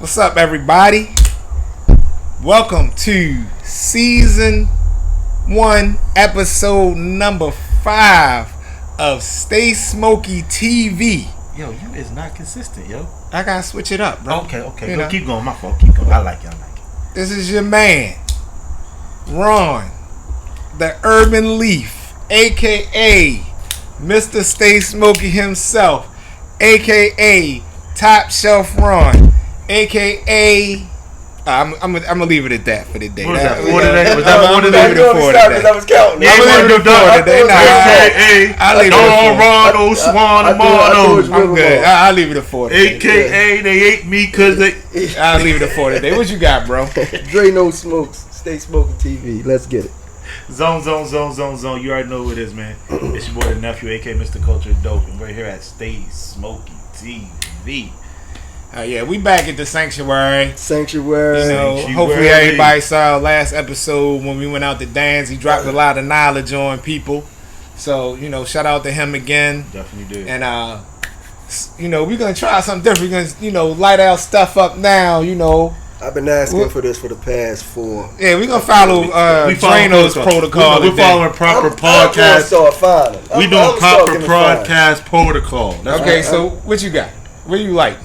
What's up, everybody? Welcome to season 1, episode number 5 of Stay Smokey TV. Yo, you is not consistent, yo. I gotta switch it up, bro. Okay. Go, keep going. My fault. Keep going. I like it. This is your man, Ron, the Urban Leaf, aka Mr. Stay Smokey himself, aka Top Shelf Ron, aka I'm gonna leave it at that for the day. What that? Was that I'm gonna leave it for today. I was counting. Yeah, I'm gonna leave it for today. I'll leave it for I'm good. I'll leave it for today. AKA they ate me because they. I'll leave it for today. What you got, bro? Dre no smokes. Stay Smoking TV. Let's get it. Zone. You already know who it is, man. It's your boy, the nephew, aka Mr. Culture Dope, and we're here at Stay Smokey TV. Yeah, we back at the sanctuary. Sanctuary. You know, hopefully everybody saw our last episode when we went out to dance. He dropped a lot of knowledge on people. So, you know, shout out to him again. Definitely did. And, you know, we're going to try something different. We're going to, you know, light our stuff up now, you know. I've been asking for this for the past 4. Yeah, we're going to follow Drano's protocol. We're following proper podcast. We doing proper podcast protocol. Okay, so what you got? What do you like?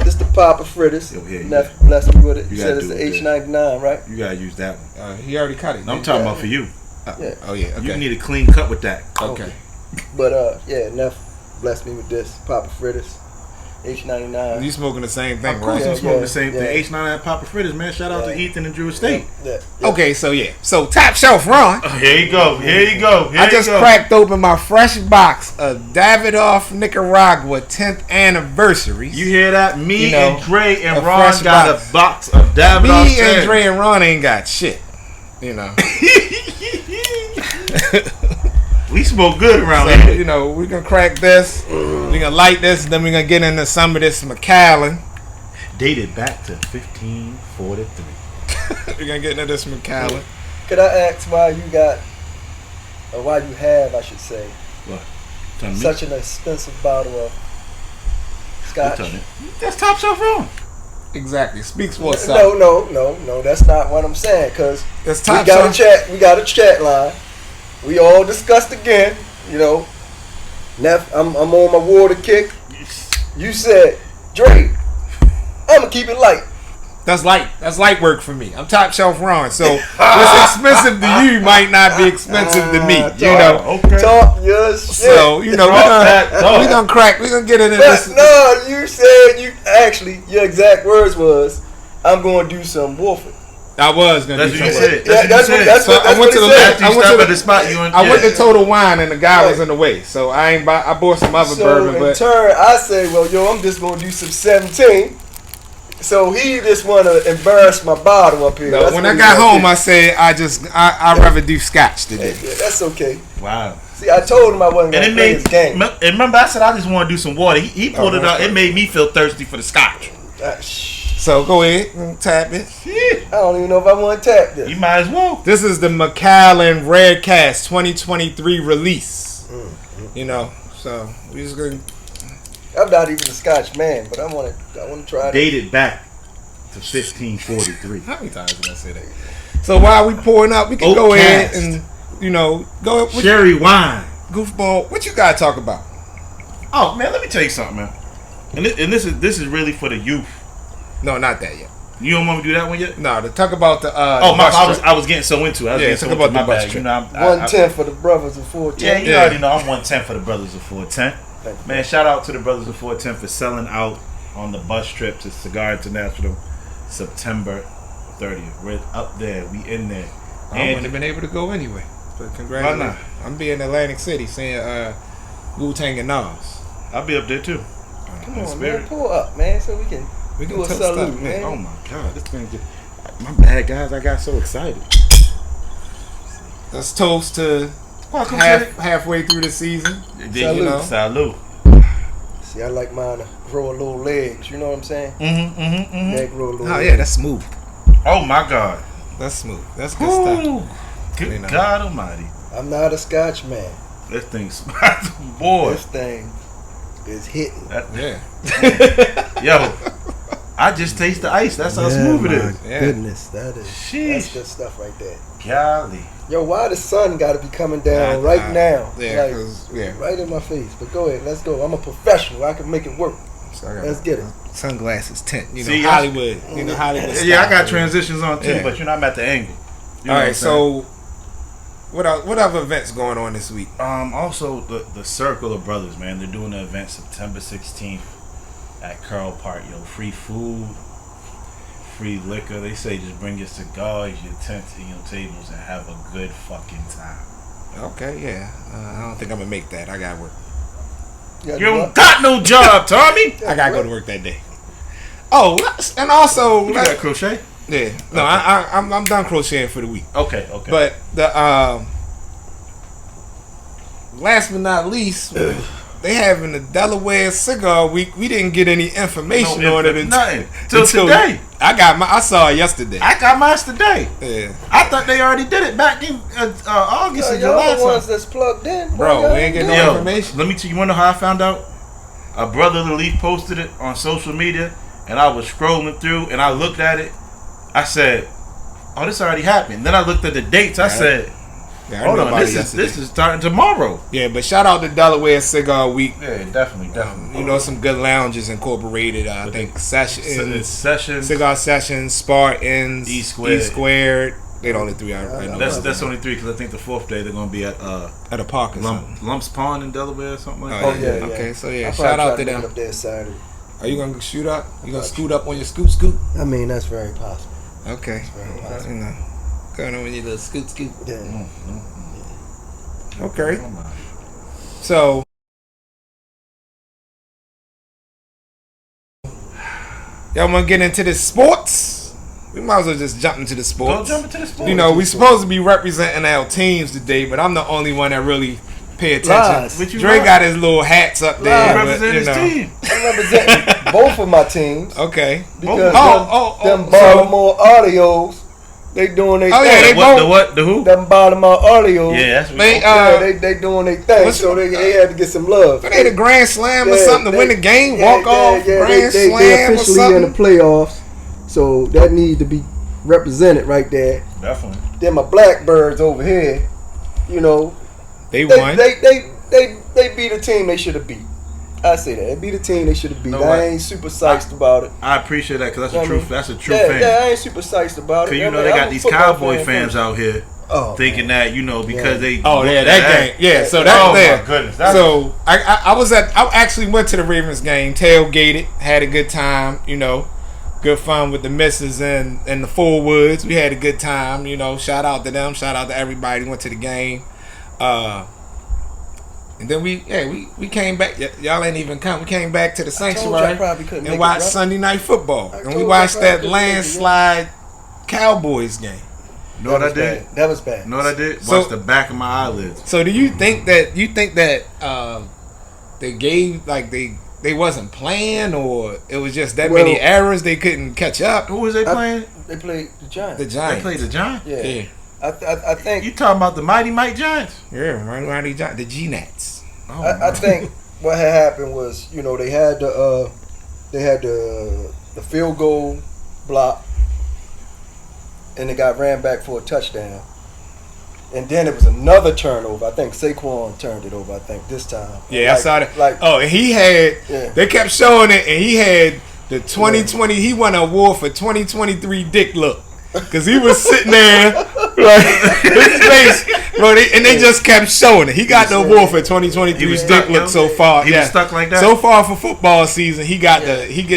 This the Papa Fritters. Bless me with it. You said it's the H99, right? You gotta use that one. He already cut it. No, I'm talking about for you. Yeah. Oh yeah. Okay. You need a clean cut with that. Okay. But yeah, Neff blessed me with this Papa Fritters H99. You smoking the same thing, of course, right? I'm smoking the same thing. H99 Papa Fritters, man. Shout out to Ethan and Drew Estate. Okay, so Top Shelf Ron. Here you go. I just cracked open my fresh box of Davidoff Nicaragua 10th anniversary. You hear that? Me and Dre and a Ron got a box of Davidoff. Me and Dre and Ron ain't got shit. You know. We smoke good around here. here. You know, we gonna crack this. We gonna light this, and then we gonna get into some of this Macallan. Dated back to 1543. We're gonna get into this Macallan. Could I ask why you got, or why you have, I should say, what? Such an expensive bottle of scotch? That's Top Shelf Ron. Exactly. Speaks for itself. No. That's not what I'm saying. Cause we got a chat. We got a chat line. We all discussed again. You know, Neff, I'm on my water kick. You said, Dre, I'm gonna keep it light. That's light work for me. I'm Top Shelf Ron, so what's expensive to you might not be expensive to me. You know. Okay. Talk your shit. So you know we gonna crack. We gonna get into this. No, you said your exact words was, I'm gonna do some wolfing. I was gonna. That's what you said. I went to the spot. I went to Total Wine and the guy was in the way, so I bought some other bourbon. So in turn, I say, well, I'm just gonna do some 17. So he just want to embarrass my bottle up here. No, when I got home, I said I'd rather do scotch today. Yeah, that's okay. Wow. See, I told him I wasn't going to play his game. And remember, I said I just want to do some water. He pulled it out. It made me feel thirsty for the scotch. So go ahead and tap it. I don't even know if I want to tap this. You might as well. This is the Macallan Rare Cast 2023 release. You know, so we just gonna. I'm not even a Scotch man, but I want to try it. Dated back to 1543. How many times did I say that? So while we pouring up, we can go ahead and go. Sherry wine. Goofball, what you gotta talk about? Oh man, let me tell you something, man. And this is really for the youth. No, not that yet. You don't want me to do that one yet? No, to talk about the. I was getting so into it. Talk about the bus trip. You know, 110 for the brothers of 410. Yeah, you already know I'm 110 for the brothers of 410. Man, shout out to the brothers of 410 for selling out on the bus trip to Cigar International, September 30th. We're up there. We in there. I wouldn't have been able to go anyway. But congratulations. Why not? I'm being in Atlantic City seeing Wu-Tang and Nas. I'll be up there too. Come on, man. Pull up, man, so we can do a salute, man. Oh my God, this thing just... My bad, guys. I got so excited. Let's toast to halfway through the season. Salute. See, I like mine to grow a little legs. You know what I'm saying? Leg grow a little legs. Yeah, that's smooth. Oh my God. That's smooth. That's good stuff. Good God Almighty. I'm not a Scotch man. This thing smells, boy. This thing is hitting. Yo, I just taste the ice. That's how smooth it is. My goodness, that's Sheesh. good stuff right there. Golly. Yo, why the sun got to be coming down right now? Yeah, right in my face. But go ahead, let's go. I'm a professional. I can make it work. So Let's get it. Sunglasses tint. See, Hollywood. Hollywood. Yeah, style. I got transitions on too, but I'm at the angle. You know All what I'm right, so what other events going on this week? Also the Circle of Brothers, man. They're doing an event September 16th at Curl Park. Yo, free food, free liquor. They say just bring your cigars, your tents, and your tables, and have a good fucking time. Okay, yeah. I don't think I'm gonna make that. I gotta work. You don't got no job, Tommy. I gotta go to work that day. Oh, and also, You got crochet? yeah. No, Okay. I'm done crocheting for the week. Okay. But the last but not least, they having the Delaware Cigar Week. We didn't get any information on it until today. I saw it yesterday. I got mine today. Yeah. I thought they already did it back in August and Y'all July. the ones that's plugged in, Bro, Y'all we ain't getting do no it. information. Let me tell you, wanna know how I found out? A brother of the Leaf posted it on social media, and I was scrolling through, and I looked at it. I said, "Oh, this already happened." Then I looked at the dates. I said, Yeah, I "Hold knew on, about it this yesterday. is starting tomorrow." Yeah, but shout out to Delaware Cigar Week. Yeah, definitely. Some good lounges incorporated. I think Sessions, Sessions. Cigar Sessions, Spartans, E Squared. Squared. They the only three I know. That's only 3 because I think the 4th day they're gonna be at at a park or something. Lumps Pond in Delaware or something like Oh, that. yeah. yeah. Okay, so I'll yeah, probably shout try out to make them. it up there Saturday. Are you gonna shoot up? You gonna scoot up on your scoot? I mean, that's very possible. Okay. Very possible. You know, going on with your little scoot. Yeah. Okay. So, y'all want to get into the sports? We might as well just jump into the Go sports. jump into the sport. You know, we supposed to be representing our teams today, but I'm the only one that really pay attention. Lies. What you Dre want? got his little hats up there. Lies. but, represent you his know. team. I'm representing both of my teams Okay. because them so- Baltimore Audios, they doing their Oh, yeah, thing. they What? both- The what? The who? Them Baltimore Audios, Yeah, that's what They, they doing their thing, what's- so they had to get some love. But they the Grand Slam or something to win the game, walk off Grand they Slam or officially in the something. playoffs, so that needs to be represented right there. Definitely. Then my Blackbirds over here, you know, They they won. they beat a team they should have beat. I say that. They beat a team they should have beat. Know what? I ain't super psyched about it. I appreciate that because that's a I mean, true. That's a true yeah, fan. yeah, I ain't super psyched about it. Cause you I know mean, they I'm got a these football Cowboy fan fans first. out here thinking that because they. Oh yeah, whooped that their game. Yeah, so ass. that Oh there. my goodness. That's So I actually went to the Ravens game, tailgated, had a good time. You know, good fun with the missus and the Full Woods. We had a good time. You know, shout out to them. Shout out to everybody who went to the game. And then we came back. Y'all ain't even come. We came back to the told you I sanctuary probably couldn't make and it, watched bro. Sunday Night Football. I And told we you I watched probably that couldn't make it, landslide Cowboys game. know what I did? That was bad. Know what I did? So- Watch the back of my eyelids. So do you think that they gave they wasn't playing, or it was just that many errors they couldn't catch up? Who was they playing? They played the Giants. The They Giants. played the Giants. Yeah. Yeah. I think You talking about the Mighty Mike Giants? Yeah, right around the Giants. The G-Nats. Oh, I think what had happened was, you know, they had the field goal block, and they got ran back for a touchdown, and then it was another turnover. I think Saquon turned it over. I think this time. Yeah, I saw that. Like, And he had. Yeah. They kept showing it, and he had the 2020. He won an award for 2023 Dick Look, because he was sitting there like his face, bro. They just kept showing it. He got the award for 2023 He was Dick stuck, Look yo. so far. He was stuck like that? So far for football season, he get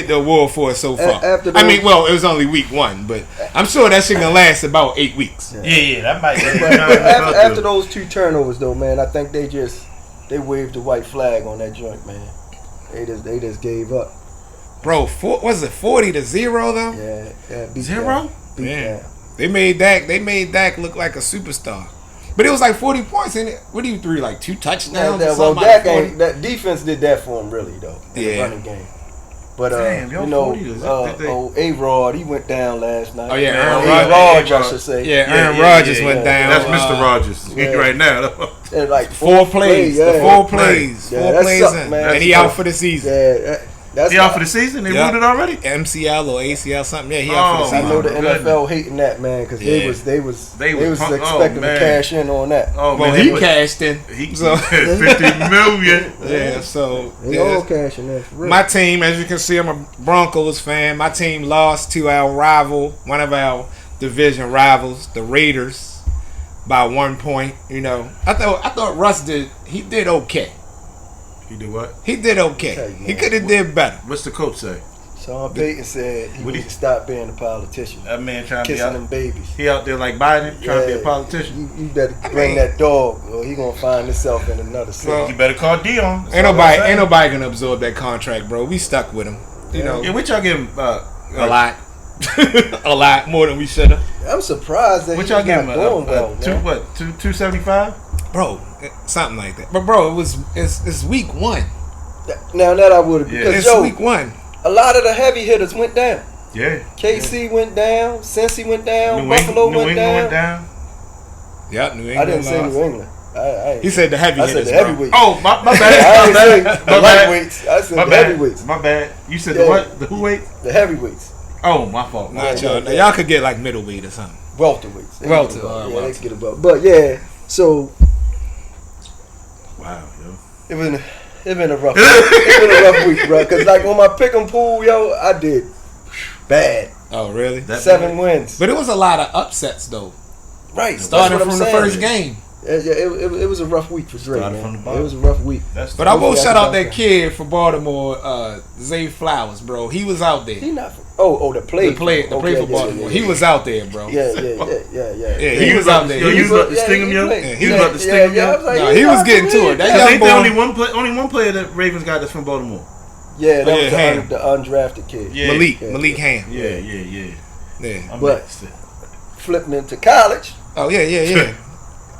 the award for it so far. After I mean, those- well, it was only week 1, but I'm sure that shit gonna last about 8 weeks. yeah, that might. but after those two turnovers, though, man, I think they waved the white flag on that joint, man. They just gave up. Bro, was it 40-0 though? Yeah, beat 0? down. Beat Yeah. down. They made Dak look like a superstar. But it was like 40 points in it. What do you threw, like 2 touchdowns or Well, something? that like 40? game, that defense did that for him, really, though. In the Yeah. running game. But Damn, yo, you know, 40 is that- A-Rod, he went down last night. Oh, yeah, Aaron Rodgers. Rodgers, I should say. Yeah, Yeah, Aaron yeah, Rodgers yeah, went yeah. down. That's Mr. Rogers yeah. right now. And like 4 plays. yeah. The 4 plays. Yeah, 4 that plays sucked, in. man. And he That's out for the season. Yeah, That's He out for the season? They ruled it already? MCL or ACL something. Yeah, he out for the I season. know the NFL hating that, man, because they was expecting to cash in on that. Oh, well, man, he cashed in. So 50 million. Yeah, so they all cashing in. For real. My team, as you can see, I'm a Broncos fan. My team lost to our rival, one of our division rivals, the Raiders, by 1 point. You know, I thought Russ did okay. He did what? He did okay. Okay, he could have did better. What's the coach say? Sean Payton said he need to stop being a politician. That man trying to be kissing them babies. He out there like Biden, trying to be a politician. You better bring that dog, or he gonna find himself in another city. You better call Dion. Ain't nobody gonna absorb that contract, bro. We stuck with him. You know. Yeah, what y'all give him? A lot. A lot more than we should have. I'm surprised that what he's y'all give not him? doing well. $275? Bro, something like that. But bro, it's week 1. Now that I would have, because it's week 1. A lot of the heavy hitters went down. Yeah. KC went down. Cincy went down. New Buffalo England went down. Yep, New England. I didn't say lost. New England. He said the heavy hitters. I said the heavyweights. Oh, my bad. I didn't say the My bad. lightweights. I said My the bad. heavyweights. My bad. You said the what? The who weight? The heavyweights. Oh, my fault. Y'all could get like middleweight or something. Welterweights. Welter. Yeah, they get a belt. But yeah, so wow, yo. It been a rough week, bro. Cause like on my pick 'em pool, yo, I did bad. Oh really? 7 wins. But it was a lot of upsets though. Right. Starting from the first game. Yeah, it was a rough week for Dre, man. It was a rough week. But I will shout out that kid for Baltimore, Zay Flowers, bro. He was out there. He not. The play for Baltimore. He was out there, bro. Yeah. He was out there. Yo, you was about to sting him, yo? He was about to sting him, yo? No, he was getting to it. That young boy. Only one player that Ravens got that's from Baltimore. Yeah, that was the undrafted kid. Yeah. Malik Ham. Yeah. But flipping into college. Oh yeah.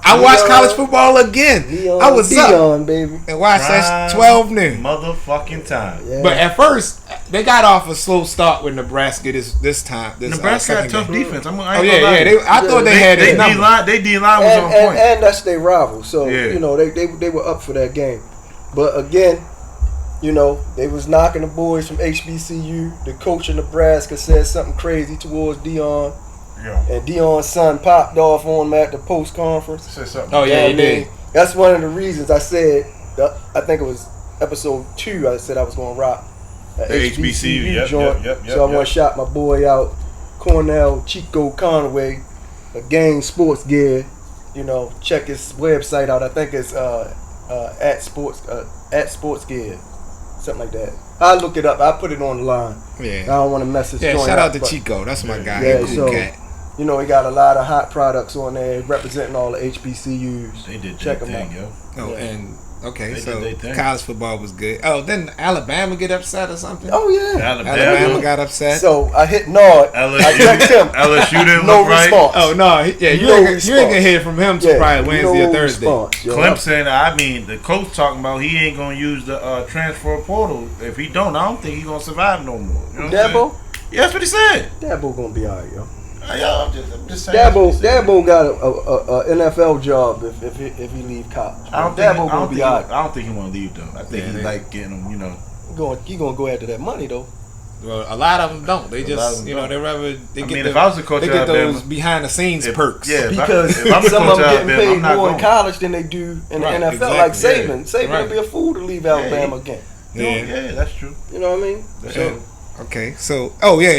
I watched college football again. I was up baby, and watched that 12 noon. Motherfucking time. Yeah. But at first, they got off a slow start with Nebraska this time. Nebraska had tough defense. I thought they had his number. They D-line was on point. And that's their rival. So, you know, they were up for that game. But again, you know, they was knocking the boys from HBCU. The coach of Nebraska said something crazy towards Dion. Yeah. And Dion's son popped off on him at the post conference. Said something. Oh yeah, he did. That's one of the reasons I said. I think it was episode 2. I said I was going to rock the HBCU joint. So I want to shout my boy out, Cornell Chico Conway, Game Sports Gear. You know, check his website out. I think it's at Sports Gear, something like that. I'll look it up. I'll put it on the line. Yeah. I don't want to mess his joint shout out up, to Chico. That's my guy. Yeah, cool cat. You know, he got a lot of hot products on there representing all the HBCUs. They did check them out, yo. Oh, and okay, they so did college football was good. Oh, then Alabama get upset or something? Oh yeah, Alabama got upset. So I hit Nard. I text him. LSU didn't no look right. response. Oh no, you ain't gonna hear from him till probably Wednesday or Thursday. Clemson, I mean, the coach talking about he ain't gonna use the transfer portal. If he don't, I don't think he gonna survive no more. You know Dabo? Yeah, that's what he said. Dabo gonna be alright, yo. I'm just saying. Dabo got a NFL job if he leave college. I don't think he want to leave though. I think he like getting him. You know, he gonna go after that money though. Well, a lot of them don't. They just they rather they get. If I was a coach, they get those behind the scenes perks. Yeah, because some of them getting paid more in college than they do in the NFL. Exactly. Like Saban would be a fool to leave Alabama again. Yeah, that's true. You know what I mean? Okay, so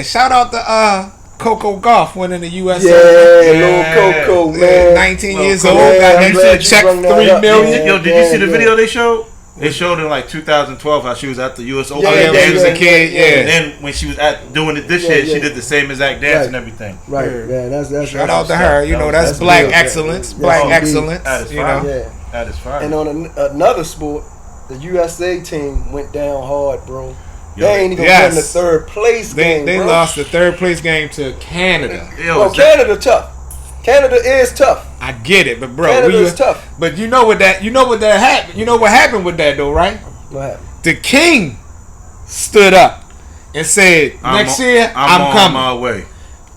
shout out to Coco Golf winning the U.S. Little Coco, man. 19 years old, got extra check $3 million. Yo, did you see the video they showed? They showed in like 2012 how she was at the U.S. Open. When she was a kid, And then when she was doing it this year, she did the same exact dance and everything. Right, man. That's shout out to her. You know, that's black excellence. Black excellence. That is fine. That is fine. And on another sport, the USA team went down hard, bro. They ain't even win the third place game. They lost the third place game to Canada. Canada tough. Canada is tough. I get it, but bro, Canada is tough. But you know what happened? You know what happened with that though, right? What happened? The king stood up and said, "Next year, I'm coming my way."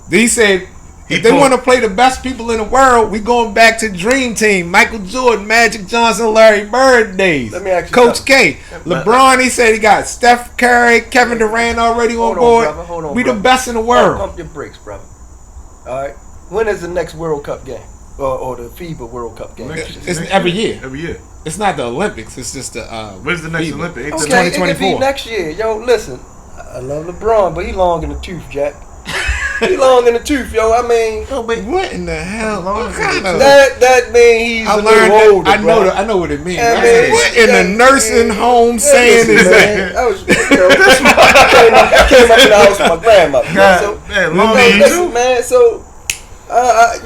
He said If they want to play the best people in the world, we going back to Dream Team. Michael Jordan, Magic Johnson, Larry Bird days. Let me ask you Coach something. K. LeBron, he said he got Steph Curry, Kevin Durant already on board. Hold on, we brother. the best in the world. Pump your brakes, brother. All right. When is the next World Cup game? Or the FIBA World Cup game? It's every year. Every year. It's not the Olympics. It's just the. When's the next FIBA. Olympics? It's Okay, 2024. it could be next year. Yo, listen. I love LeBron, but he long in the tooth, Jack. He long in the tooth, yo. I mean, What in the hell? What kind of? that mean he's I a learned little older, that. bro. I know what it means. Yeah, right? man, What in the nursing home Yeah, saying listen, is man, that? I was, you know, I came up in the house with my grandmother. You know, so, Man, no, long listen, man. So,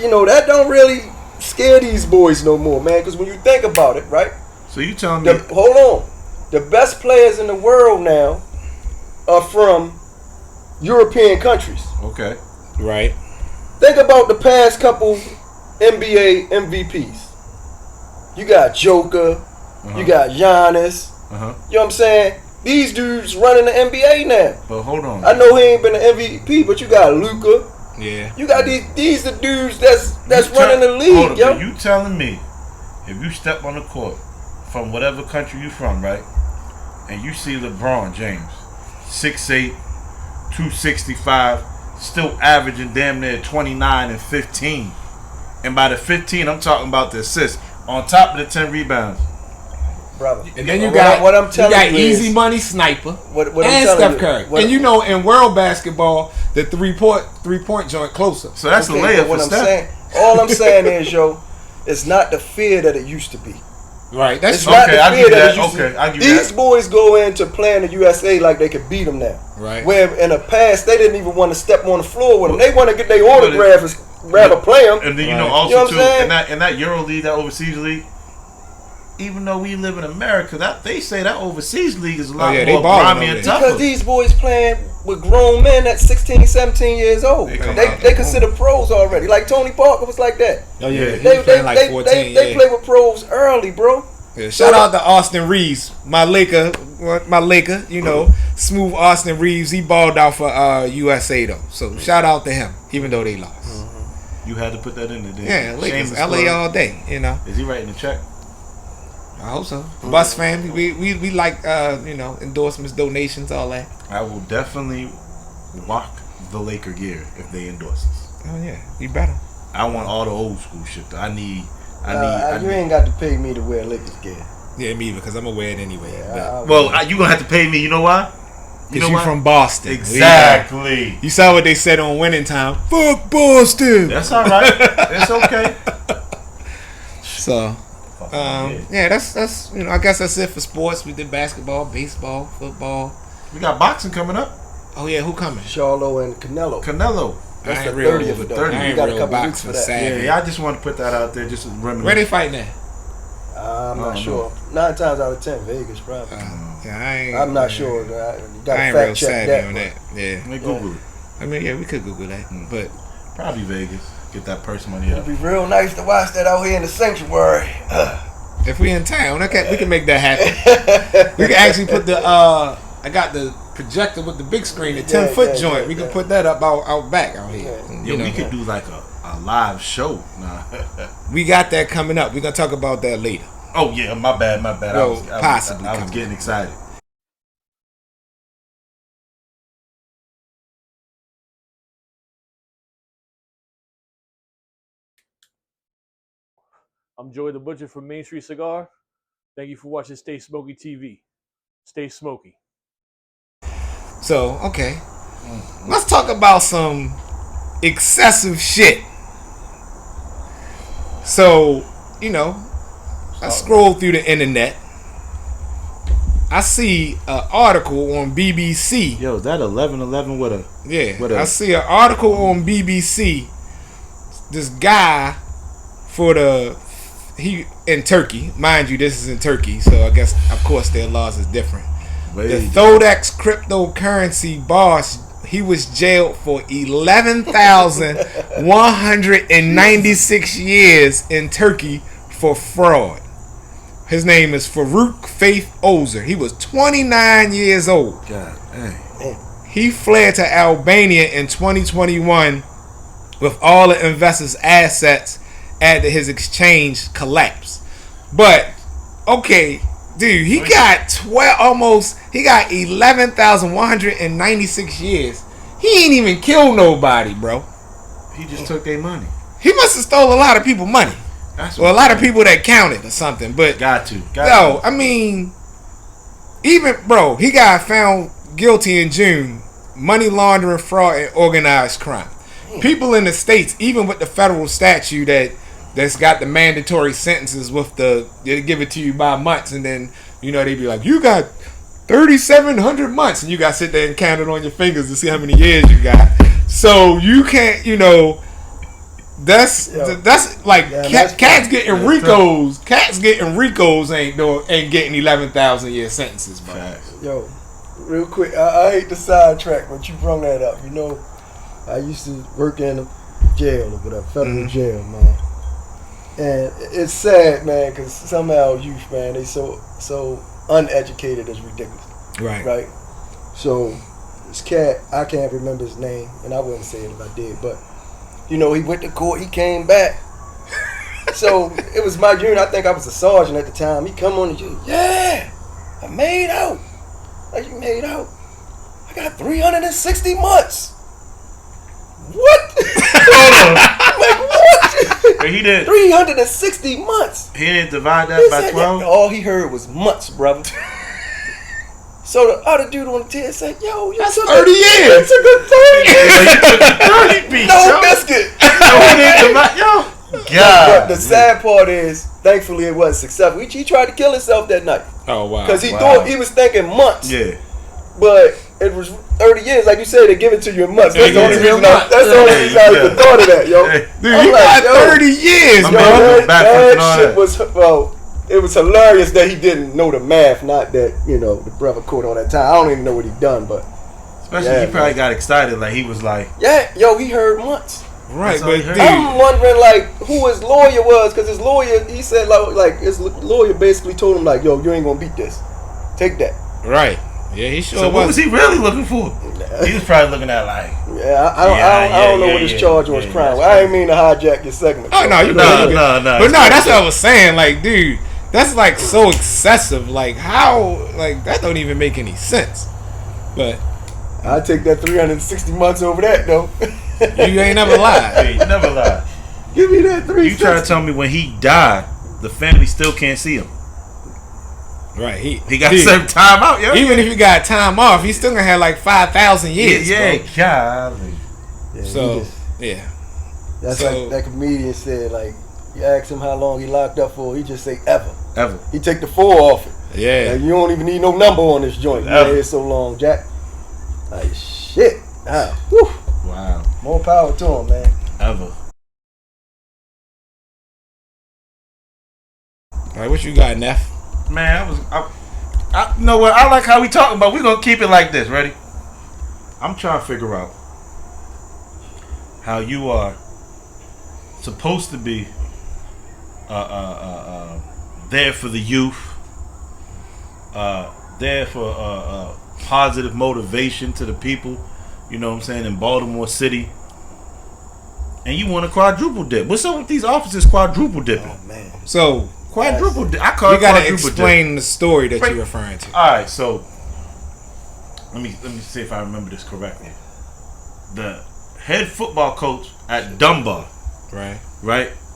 you know, that don't really scare these boys no more, man. Because when you think about it, right? So you telling me? Hold on. The best players in the world now are from European countries. Okay. Right. Think about the past couple NBA MVPs. You got Joker. You got Giannis. You know what I'm saying? These dudes running the NBA now. But hold on. I know he ain't been an MVP, but you got Luka. Yeah. You got these the dudes that's running the league, Hold on, yo. but you telling me if you step on the court from whatever country you from, right, and you see LeBron James, 6'8", 265, still averaging damn near 29 and 15, and by the 15 I'm talking about the assists on top of the 10 rebounds. Brother. And then you got what I'm telling you got you Easy is, Money Sniper what I'm and telling Steph you- Curry. what- And you know, in world basketball, the three point joint closer. So that's okay, a layup but for what I'm Steph. saying, all I'm saying is, yo, it's not the fear that it used to be. Right. That's It's true. not Okay, the I'll fear give you that it that. used to Okay, be. I'll give you These that. boys go into playing the USA like they could beat them now. Right. Where in the past they didn't even want to step on the floor with them. They want to get their autograph and rather play them. And then you Right. know also You know what too I'm saying? in that Euro League, that overseas league, even though we live in America, that they say that overseas league is a lot yeah, they more balling grimy over and there. tougher. Because these boys playing with grown men at 16, 17 years old. They come They, out they the consider pros already. Like Tony Parker was like that. Oh yeah. He They, was playing like 14. they play with pros early, bro. Yeah, shout out to Austin Reeves, my Laker, you know, smooth Austin Reeves. He balled out for USA though, so shout out to him, even though they lost. You had to put that in there. Didn't Yeah, you? Lakers, Shameless LA plug. all day, you know. Is he writing the check? I hope so. Bus family, we like you know, endorsements, donations, all that. I will definitely rock the Laker gear if they endorse us. Oh yeah, you better. I want all the old school shit. Though. I need. You ain't got to pay me to wear Lakers gear. Yeah, me because I'm gonna wear it anyway. You gonna have to pay me. You know why? Because you from Boston. Exactly. You saw what they said on Winning Time. Fuck Boston. That's all right. It's okay. So, yeah, that's you know, I guess that's it for sports. We did basketball, baseball, football. We got boxing coming up. Oh yeah, who coming? Charlo and Canelo. Canelo. That's I the ain't real 30th over though. 30. I You ain't got a real couple weeks boxing for that. savvy. Yeah, I just want to put that out there, just to reminisce. Where they fighting at? I'm not don't sure. 9 times out of 10, Vegas probably. Yeah, I ain't. I'm not sure. You I got to ain't real fact check savvy that. on that. Yeah, Let me Google it. I mean, yeah, we could Google that, but Probably Vegas. Get that purse money up. It'd be real nice to watch that out here in the sanctuary. if we in town, okay, we can make that happen. We can actually put the I got the projector with the big screen, the 10-foot joint. We can put that up out back out here. Yeah. You know, we could do like a live show. Nah. we got that coming up. We're gonna talk about that later. Oh yeah, my bad. Well, possibly I was coming getting up. excited. I'm Joey the Butcher from Main Street Cigar. Thank you for watching Stay Smoky TV. Stay smoky. So, okay. Let's talk about some excessive shit. So, you know, I scroll through the internet. I see an article on BBC. Yo, is that 1111 with a? Yeah, What I else? see an article on BBC. This guy he in Turkey, mind you, this is in Turkey, so I guess of course their laws is different. The Thodex cryptocurrency boss, he was jailed for 11,196 years in Turkey for fraud. His name is Farouk Faith Ozer. He was 29 years old. God, dang. He fled to Albania in 2021 with all the investors' assets after his exchange collapsed. But okay, dude, he got 11,196 years. He ain't even killed nobody, bro. He just took their money. He must have stole a lot of people's money. Or a lot of people that counted or something. But I mean, even bro, he got found guilty in June, money laundering, fraud, and organized crime. People in the states, even with the federal statute that's got the mandatory sentences with they give it to you by months, and then they be like, you got 3,700 months, and you got to sit there and count it on your fingers to see how many years you got. So you can't, that's like cats getting Ricos. Cats getting Ricos ain't getting 11,000 year sentences, bro. Yo, real quick, I hate to sidetrack, but you brought that up. I used to work in a jail or whatever, federal jail, man. And it's sad, man, because some of our youth, man, they so uneducated, it's ridiculous. Right. So this cat, I can't remember his name, and I wouldn't say it if I did, but he went to court, he came back. So it was my unit. I think I was a sergeant at the time. He come on the unit, yeah, I made out. Like, you made out? I got 360 months. What? I'm like, what? He did 360 months. He didn't divide that by 12. All he heard was months, brother. So the other dude on the tier said, "Yo, that's 30 years. You took a 30. You took a 30 piece. No biscuit. God. But the sad part is, thankfully, it wasn't successful. He tried to kill himself that night. Oh wow! Because he thought he was thinking months. Yeah. But it was 30 years, like you said. They give it to you in months. That's the only reason. That's the only reason I even thought of that, yo. Dude, he got 30 years, bro. That shit was it was hilarious that he didn't know the math. Not that the brother caught on that time. I don't even know what he done, but especially he probably got excited. Like he was like, he heard months. Right, but dude, I'm wondering like who his lawyer was, because his lawyer, he said like his lawyer basically told him like, yo, you ain't gonna beat this. Take that. Right. Yeah, he sure so what was he really looking for? He was probably looking at like, I don't know what his charge was crime. I didn't mean to hijack your segment. Oh no, no. But no, that's what I was saying. Like, dude, that's like so excessive. Like how? Like that don't even make any sense. But I take that 360 months over that though. You ain't never lied. Hey, you never lied. Give me that 360. You trying to tell me when he died, the family still can't see him? Right. He got some time out, yo. Even if he got time off, he's still gonna have like 5,000 years. Yeah, golly. So that's like that comedian said. Like you ask him how long he locked up for, he just say ever. He take the 4 off it. Yeah. Like, you don't even need no number on this joint. Yeah, it's so long, Jack. Like shit. Wow. More power to him, man. Ever. All right, what you got, Neff? Man, I you know what? I like how we talking about. We're gonna keep it like this. Ready? I'm trying to figure out how you are supposed to be there for the youth, there for positive motivation to the people. You know what I'm saying, in Baltimore City, and you want to quadruple dip. What's up with these officers quadruple dipping? Oh man. So quadruple dip. I call you it gotta quadruple explain dip. the story that you're referring to. All right, so let me see if I remember this correctly. The head football coach at Dunbar, right,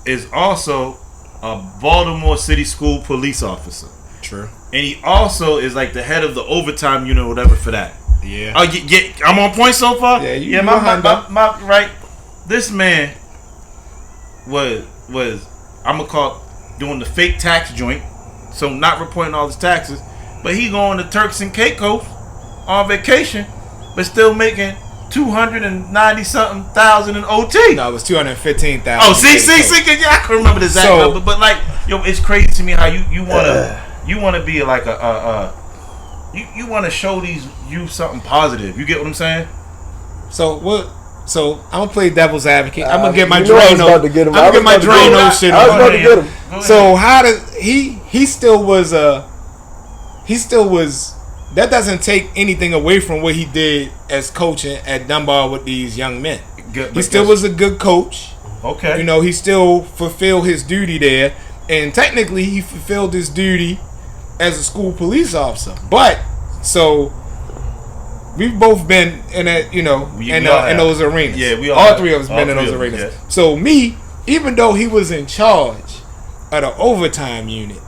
is also a Baltimore City School police officer. True. And he also is like the head of the overtime unit or whatever for that. Yeah. Oh, I'm on point so far. Yeah, my right. This man was I'm gonna call it doing the fake tax joint, so not reporting all his taxes, but he going to Turks and Caicos on vacation, but still making 290 something thousand in OT. No, it was 215,000. Oh, see, yeah, I can remember the exact number, but like, yo, it's crazy to me how you wanna be like you want to show these youth something positive. You get what I'm saying? So what? So I'm gonna play devil's advocate. I'm gonna get my Drano. I'm gonna get my Drano shit. I was about to get him. So how does he still was that doesn't take anything away from what he did as coaching at Dunbar with these young men. he still was a good coach. Okay. You know, he still fulfilled his duty there, and technically he fulfilled his duty as a school police officer. But so we've both been in that, you know, in those arenas. Yeah, we all three of us been in those arenas. Yeah. So me, even though he was in charge of the overtime unit,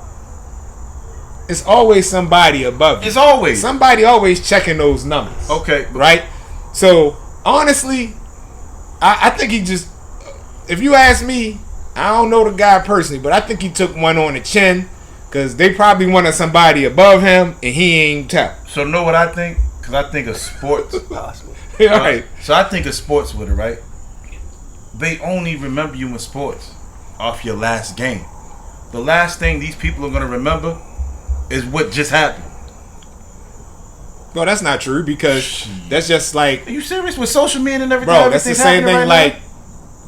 it's always somebody above you. It's always somebody always checking those numbers. Okay, right? So honestly, I think he just, if you ask me, I don't know the guy personally, but I think he took one on the chin because they probably wanted somebody above him and he ain't tell. So know what I think? Because I think of sports. Possible. Yeah, right. So I think of sports with it, right? They only remember you in sports off your last game. The last thing these people are going to remember is what just happened. Well, that's not true because that's just like... Are you serious with social media and everything? Bro, that's the same thing right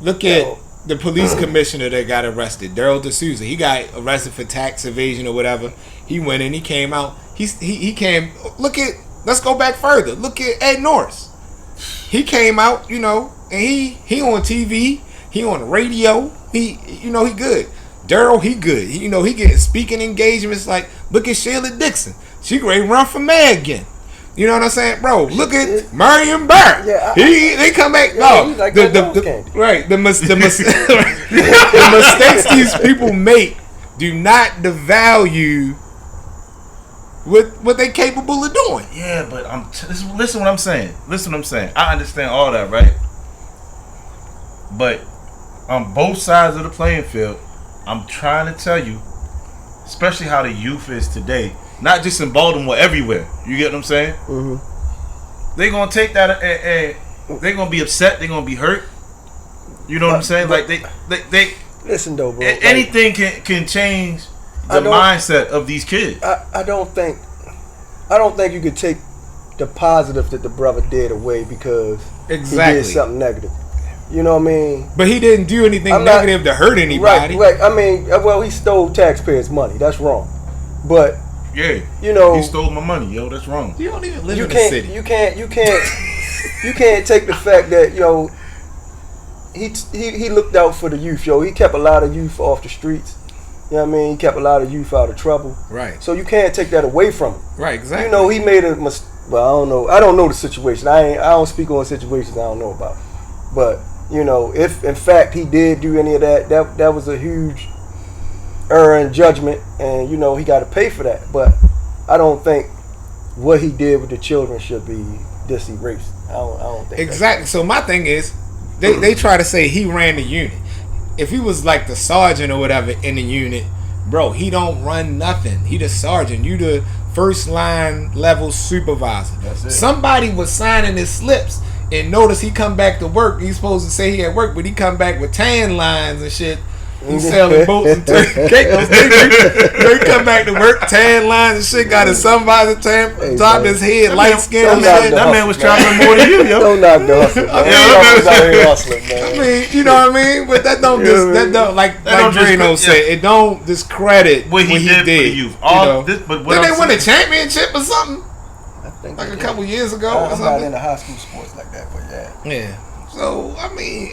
look at the police commissioner that got arrested, Daryl D'Souza. He got arrested for tax evasion or whatever. He went in, he came out. He came... Let's go back further. Look at Ed Norris. He came out, you know, and he on TV. He on the radio. He good. Daryl, he good. He getting speaking engagements. Like, look at Sheila Dixon. She ready to run for mayor again. You know what I'm saying, bro? Look at Marion Barrett. Yeah, they come back. The mistakes these people make do not devalue what they capable of doing. Yeah, but listen what I'm saying. Listen what I'm saying. I understand all that, right? But on both sides of the playing field, I'm trying to tell you, especially how the youth is today, not just in Baltimore, everywhere. You get what I'm saying? Mm-hmm. They're going to take that and they're going to be upset. They're going to be hurt. You know what I'm saying? Like, they listen, though, bro. Anything can change the mindset of these kids. I don't think you could take the positive that the brother did away because he did something negative. You know what I mean? But he didn't do anything negative to hurt anybody. Right. I mean, well, he stole taxpayers' money. That's wrong. But yeah, you know, he stole my money, yo. That's wrong. You don't even live in the city. You can't take the fact that he looked out for the youth, yo. He kept a lot of youth off the streets. You know what I mean? He kept a lot of youth out of trouble. Right. So you can't take that away from him. Right. Exactly. You know, he made a mistake. Well, I don't know. I don't know the situation. I don't speak on situations I don't know about. But you know, if in fact he did do any of that was a huge error in judgment, and you know he got to pay for that. But I don't think what he did with the children should be erased. I don't think exactly. So my thing is, they try to say he ran the unit. If he was like the sergeant or whatever in the unit, bro, he don't run nothing. He the sergeant. You the first line level supervisor. That's it. Somebody was signing his slips and notice he come back to work. He's supposed to say he at work, but he come back with tan lines and shit. He's selling boats and turkey cakes. He come back to work, tan lines and shit. Got his sun visor tan, top of his head, light skin and shit. That man was traveling more than you, yo. Don't knock the hustle, man. I mean, you know what I mean? But that don't like Drano said, it don't discredit what he did for the youth. Did they win a championship or something? Like a couple years ago or something? I'm not into high school sports like that, but yeah. Yeah. So, I mean,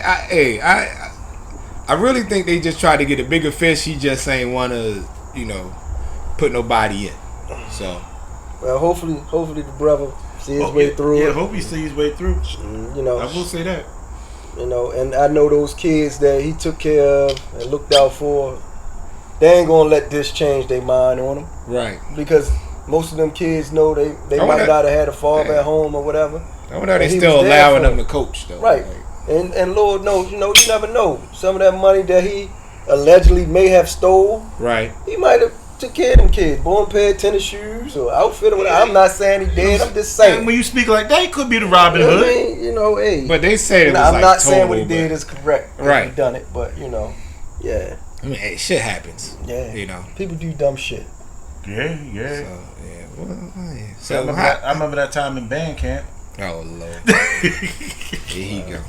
I really think they just tried to get a bigger fish. He just ain't want to, put nobody in. So. Well, hopefully the brother see his way through it. Yeah, hope he see his way through. I will say that. And I know those kids that he took care of and looked out for, they ain't going to let this change their mind on them. Right. Because most of them kids know they might not have had a father at home or whatever. I wonder they still allowing them to coach, though. Right. And Lord knows, you never know. Some of that money that he allegedly may have stole, right? He might have took care of them kids, bought a pair of tennis shoes or outfit or whatever. I'm not saying he did. I'm just saying. And when you speak like that, it could be the Robin Hood. Hey. But they say it was I'm like not saying what he did is correct. Right. He done it, but yeah. I mean, shit happens. Yeah. People do dumb shit. Yeah. So, I remember that time in band camp. Oh Lord. Here he go.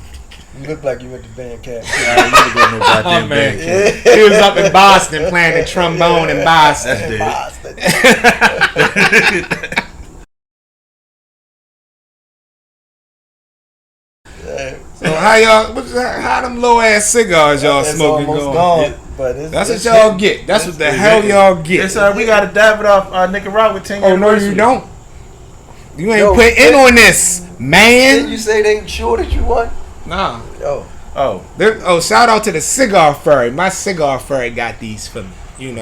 You look like you went to band camp. Oh man, he was up in Boston playing the trombone in Boston. So How y'all? How them low ass cigars y'all It's smoking almost going? gone, but That's what y'all get. That's what the hell y'all get. Yes, we gotta dab it off Nicaragua 10 year Oh no, anniversary. you don't. You ain't put in on this, Didn't man. you say they sure that you won? Nah. Yo, Oh, Shout out to the cigar furry. My cigar furry got these for me. You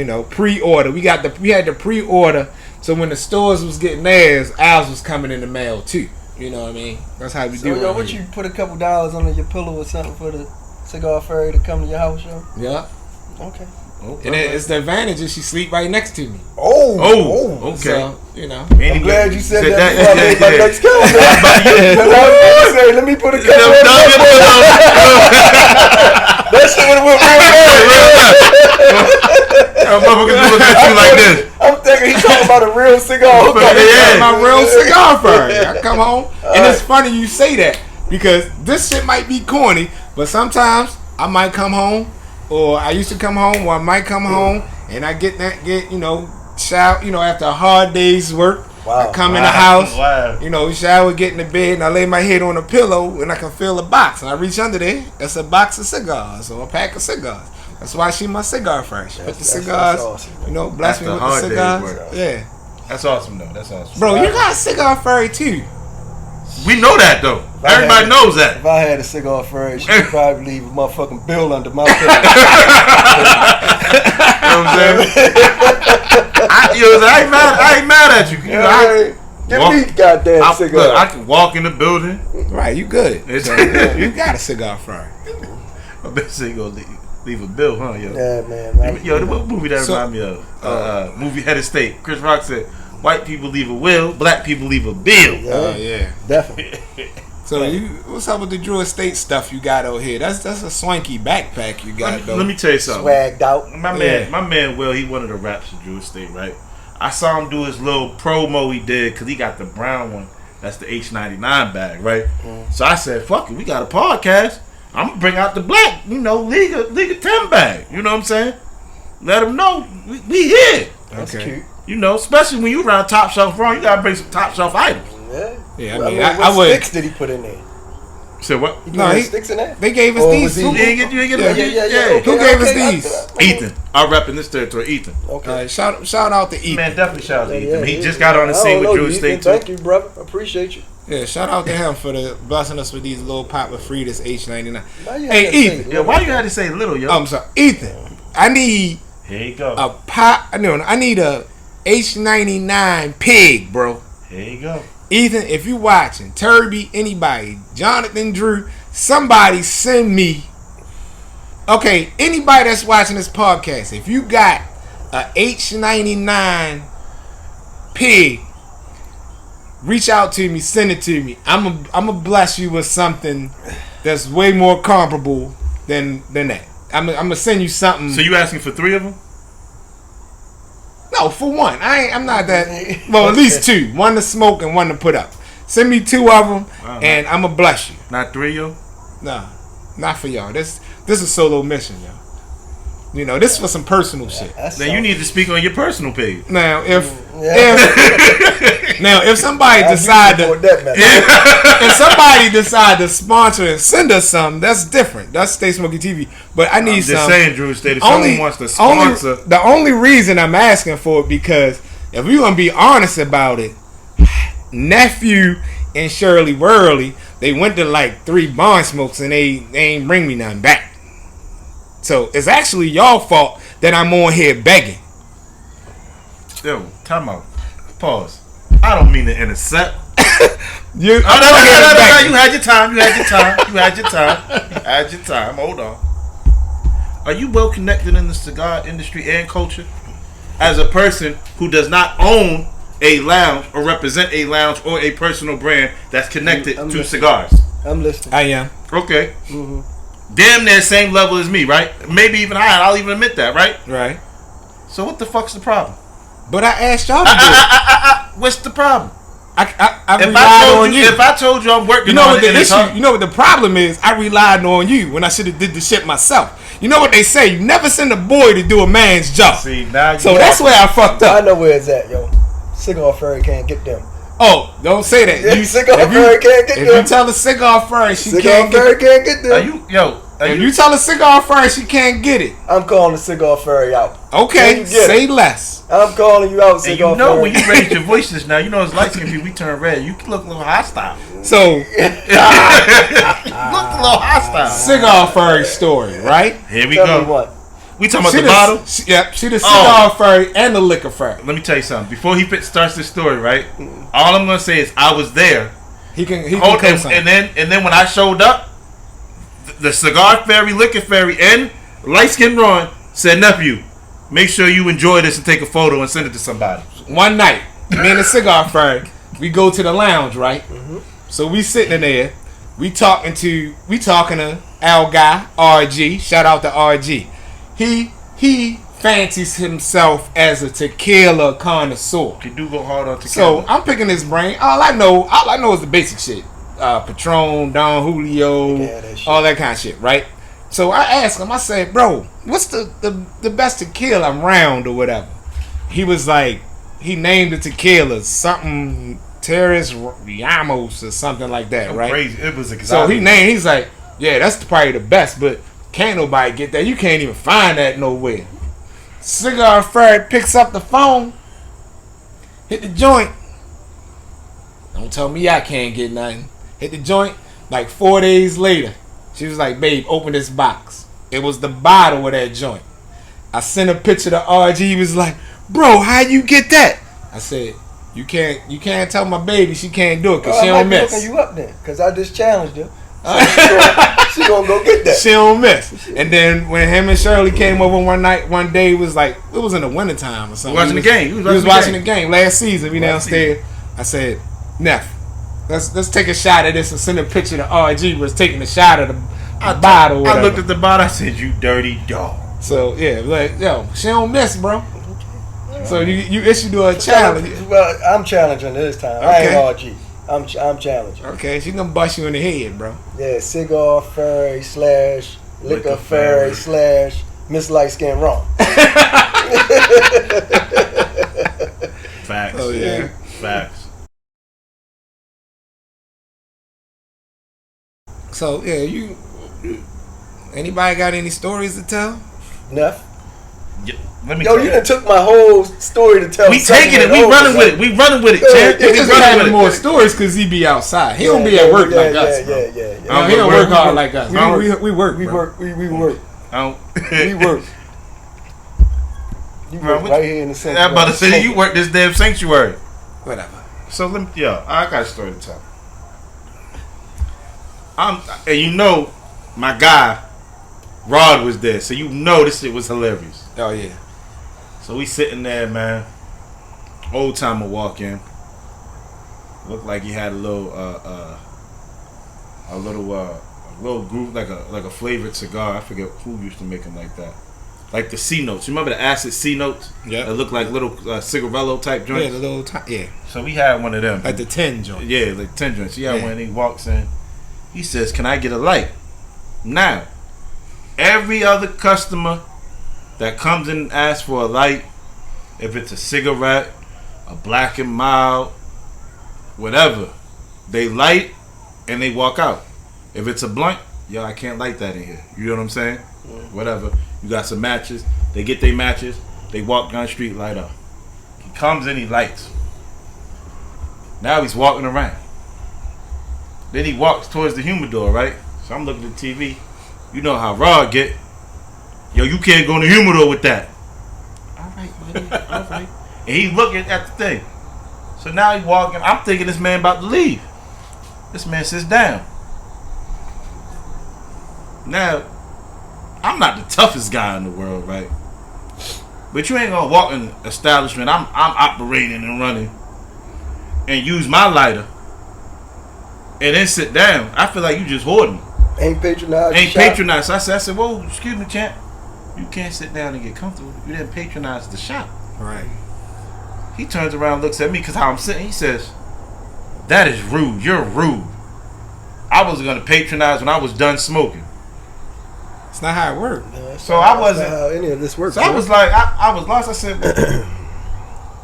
know, pre-order. We had the pre-order. So when the stores was getting theirs, ours was coming in the mail too. You know what I mean? That's how we do it. yo, what you put a couple dollars under your pillow or something for the cigar fairy to come to your house, yo? Yeah. Okay. And it's the advantage is she sleep right next to me. okay. So, you know. I'm glad you said that before I made my next comment. Let me put a couple that shit would have went real bad. I'm thinking he's talking about a real cigar. My real cigar furry. I come home. And it's funny you say that because this shit might be corny, but sometimes I might come home, or I used to come home, or I might come home and I get shower, after a hard day's work. Wow. I come in the house, shower, get in the bed, and I lay my head on a pillow, and I can feel a box, and I reach under there. That's a box of cigars or a pack of cigars. That's why she my cigar fresh. Put the cigars, awesome, bless me with the cigars. Yeah, that's awesome though. That's awesome, bro. You got a cigar furry too. We know that though. Everybody knows that. If I had a cigar furry, she'd probably leave a motherfucking bill under my pillow. You know what I'm saying? I ain't mad at you. Give me goddamn cigar. Look, I can walk in the building. Right, you good. So, you got a cigar furry. I bet you gonna leave a bill, huh, yo? Yeah, man. Yo, what movie that remind me of? Movie Head of State. Chris Rock said, "White people leave a will, black people leave a bill." Yeah, definitely. So what's up with the Drew Estate stuff you got over here? That's a swanky backpack you got though. Let me tell you something. Swagged out. My man Will, he one of the raps of Drew Estate, right? I saw him do his little promo he did because he got the brown one. That's the H99 bag, right? So I said, fuck it, we got a podcast. I'm going to bring out the black, League of 10 bag. You know what I'm saying? Let them know we here. That's cute. Especially when you around Top Shelf Wrong, you got to bring some Top Shelf items. Yeah, what sticks did he put in there? Said what? He sticks in there? They gave us these. You didn't get Yeah. Who gave us these? Ethan. I rep in this territory, Ethan. Okay. Shout out to Ethan. Man, definitely shout out to Ethan. He just got on the scene with Drew Estate too. Thank you, brother. Appreciate you. Yeah, shout out to him for blessing us with these little pop of Frida's H99. Hey, Ethan. Yeah, why you had to say little, yo? I'm sorry, Ethan. I need Here you go. a pop. No, I need a H99 pig, bro. Here you go. Ethan, if you watching, Turby, anybody, Jonathan, Drew, somebody send me. Okay, anybody that's watching this podcast, if you got a H99 pig, reach out to me, send it to me. I'm gonna bless you with something that's way more comparable than that. I'm gonna send you something. So you asking for 3 of them? No, for one. I'm not that. Well, at least 2. One to smoke and one to put up. Send me 2 of them, and I'm gonna bless you. Not 3, yo? Nah, not for y'all. This is a solo mission, yo. This is for some personal shit. Then you need to speak on your personal page. Now, if somebody decide to sponsor and send us something, that's different. That's Stay Smoky TV. But I need some. Just saying, Drew Estate, if someone wants to sponsor. The only reason I'm asking for it because if we're gonna be honest about it, nephew and Shirley Worley, they went to like 3 bond smokes and they ain't bring me nothing back. So it's actually y'all fault that I'm on here begging. Yo, time out. Pause. I don't mean to intercept. You had your time. Hold on. Are you well connected in the cigar industry and culture? As a person who does not own a lounge or represent a lounge or a personal brand that's connected to listening. cigars. I'm listening. I am. Okay. Mm-hmm. Damn near same level as me, right? Maybe even higher. I'll even admit that, right? Right. So what the fuck's the problem? But I asked y'all to do it. What's the problem? I relied on you. If I told you I'm working you know on what it, the issue? You know what the problem is? I relied on you when I should have did the shit myself. You know what they say? You never send a boy to do a man's job. See, now so that's where I fucked up. I know where it's at, yo. Cigar Fairy can't get them. Oh, don't say that. Yeah, cigar fairy can't get if there. you tell a cigar fairy she Cigar can't fairy get it. can't get there. If you tell a cigar fairy she can't get it. I'm calling the cigar fairy out. Okay, say less. I'm calling you out, And cigar you know fairy. when you raise your voices now, you know it's light skinned people, we turn red. You look a little hostile. So, You look a little hostile. cigar fairy story, right? Here we Tell go. me what. We talking about the bottle? She the cigar fairy and the liquor fairy. Let me tell you something. Before he starts this story, right? All I'm gonna say is I was there. He can And then when I showed up, the cigar fairy, liquor fairy, and light skinned Ron said, nephew, make sure you enjoy this and take a photo and send it to somebody. One night, me and the cigar fairy, we go to the lounge, right? Mm-hmm. So we sitting in there, we talking to Al Guy, RG. Shout out to RG. He fancies himself as a tequila connoisseur. You do go hard on tequila. So I'm picking his brain. All I know is the basic shit. Patron, Don Julio, all that kind of shit, right? So I asked him, I said, bro, what's the best tequila around or whatever? He was like, he named the tequilas something Terrace Ramos or something like that, right? Crazy. It was exotic. So he's like, yeah, that's probably the best, but can't nobody get that. You can't even find that nowhere. Cigar Fairy picks up the phone, hit the joint. Don't tell me I can't get nothing. Hit the joint. Like 4 days later, she was like, babe, open this box. It was the bottle of that joint. I sent a picture to RG. He was like, bro, how you get that? I said, you can't tell my baby she can't do it because she don't miss. Looking you up then, because I just challenged her. So she gonna go get that. She don't miss. And then when him and Shirley came over one day, it was like, it was in the wintertime or something. Watching the game. He was watching the game last season. We downstairs. I said, Neff, let's take a shot of this and send a picture to RG. Was taking a shot of the bottle. I looked at the bottle. I said, you dirty dog. So yeah, like, yo, she don't miss, bro. So you issued her a challenge. Well, I'm challenging this time. Okay. I ain't RG. I'm challenging. Okay, she gonna bust you in the head, bro. Yeah, cigar fairy / liquor fairy / Miss Light Skin Wrong. Facts. Oh yeah, facts. So yeah, you anybody got any stories to tell? Enough. Let me Yo, you done took my whole story to tell. We taking it. We running with it. We running with it, champ. He just having more stories because he be outside. He don't be at work like us, bro. Yeah. He don't work hard like us. We work. We work. We work. You work right here in the sanctuary. I'm about to say you work this damn sanctuary. Whatever. So I got a story to tell. And you know, my guy Rod was there, so you know this shit was hilarious. Oh yeah. So we sitting there, man. Old timer walk in. Looked like he had a little group, like a flavored cigar. I forget who used to make them like that. Like the C notes. You remember the acid C notes? Yeah. That looked like little cigarello type joints. Yeah, the little yeah. So we had one of them. Like the 10 joint. Yeah, like 10 joints. He had one. He walks in. He says, "Can I get a light?" Now, every other customer that comes in and asks for a light, if it's a cigarette, a black and mild, whatever, they light and they walk out. If it's a blunt, yo, I can't light that in here. You know what I'm saying? Whatever. You got some matches. They get their matches. They walk down the street, light up. He comes in, he lights. Now he's walking around. Then he walks towards the humidor, right? So I'm looking at the TV. You know how Rod get. Yo, you can't go in the humidor with that. All right, buddy. All right. And he's looking at the thing. So now he's walking. I'm thinking this man about to leave. This man sits down. Now, I'm not the toughest guy in the world, right? But you ain't gonna walk in an establishment I'm operating and running and use my lighter and then sit down. I feel like you just hoarding. Ain't patronized. So I said, whoa, excuse me, champ. You can't sit down and get comfortable. You didn't patronize the shop. Right. He turns around, looks at me because how I'm sitting. He says, "That is rude. You're rude. I was gonna patronize when I was done smoking." It's not how it works. So I wasn't. Not how any of this works. So I was like, I was lost. I said, well,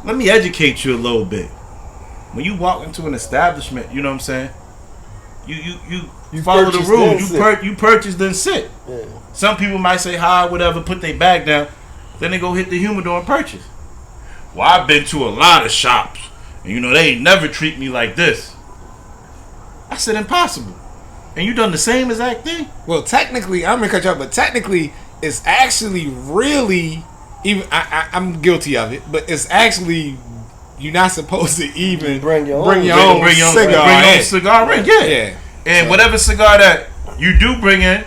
let me educate you a little bit. when you walk into an establishment, you know what I'm saying? You follow the purchase, rules. then You purchase, then sit. Yeah. Some people might say hi, whatever, put their bag down, then they go hit the humidor and purchase. Well, I've been to a lot of shops, and you know they ain't never treat me like this. I said impossible. And you done the same exact thing? Well, technically, I'm gonna cut you off, but technically, it's actually really even. I'm guilty of it, but it's actually you're not supposed to even Bring your own cigar in. Yeah. And So- whatever cigar that you do bring in,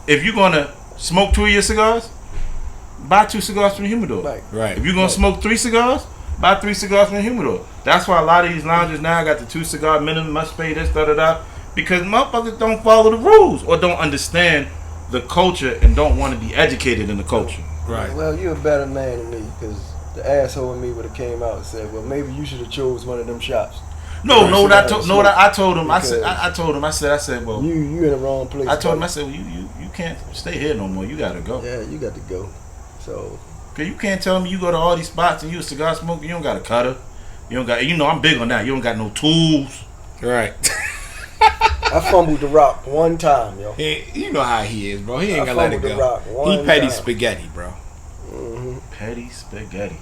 if you're gonna smoke 2 of your cigars, buy 2 cigars from the humidor. Right. If you're gonna smoke 3 cigars, buy 3 cigars from the humidor. That's why a lot of these lounges now got the 2 cigar minimum, must pay this, da da da. Because motherfuckers don't follow the rules or don't understand the culture and don't want to be educated in the culture. Right. Well, you're a better man than me because the asshole in me would have came out and said, "Well, maybe you should have chose one of them shops." No, Right. what I told him. Because I told him. I said, well, You in the wrong place. I told him. I buddy. said, well, you can't stay here no more. You gotta go. Yeah, you got to go. So Cause you can't tell me you go to all these spots and you a cigar smoker. You don't got a cutter. You don't got. You know I'm big on that. You don't got no tools. Right. I fumbled the rock one time, yo. You know how he is, bro. He ain't I gonna let it fumbled the go. rock one He petty time. spaghetti, bro. Mm-hmm. Petty spaghetti.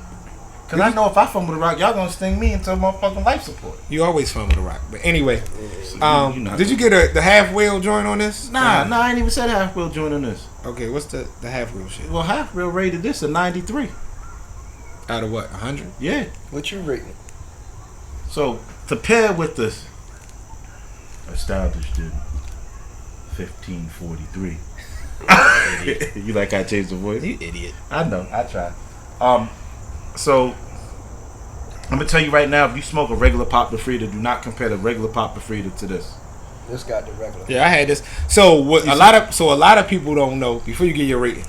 Cause I know if I fumble the rock, y'all gonna sting me into motherfucking life support. You always fumble the rock. But anyway, So you not- did you get the half wheel joint on this? Nah, I ain't even said half wheel joining this. Okay, what's the half wheel shit? Well, half wheel rated this a 93. Out of what? 100? Yeah. What you rating? So to pair with this established in 1543. You like I changed the voice? You idiot. I know. I try. So I'm gonna tell you right now, if you smoke a regular Pop de Frida, do not compare the regular Pop de Frida to this. This got the regular. Yeah, I had this. So what? A lot of people don't know. Before you get your rating,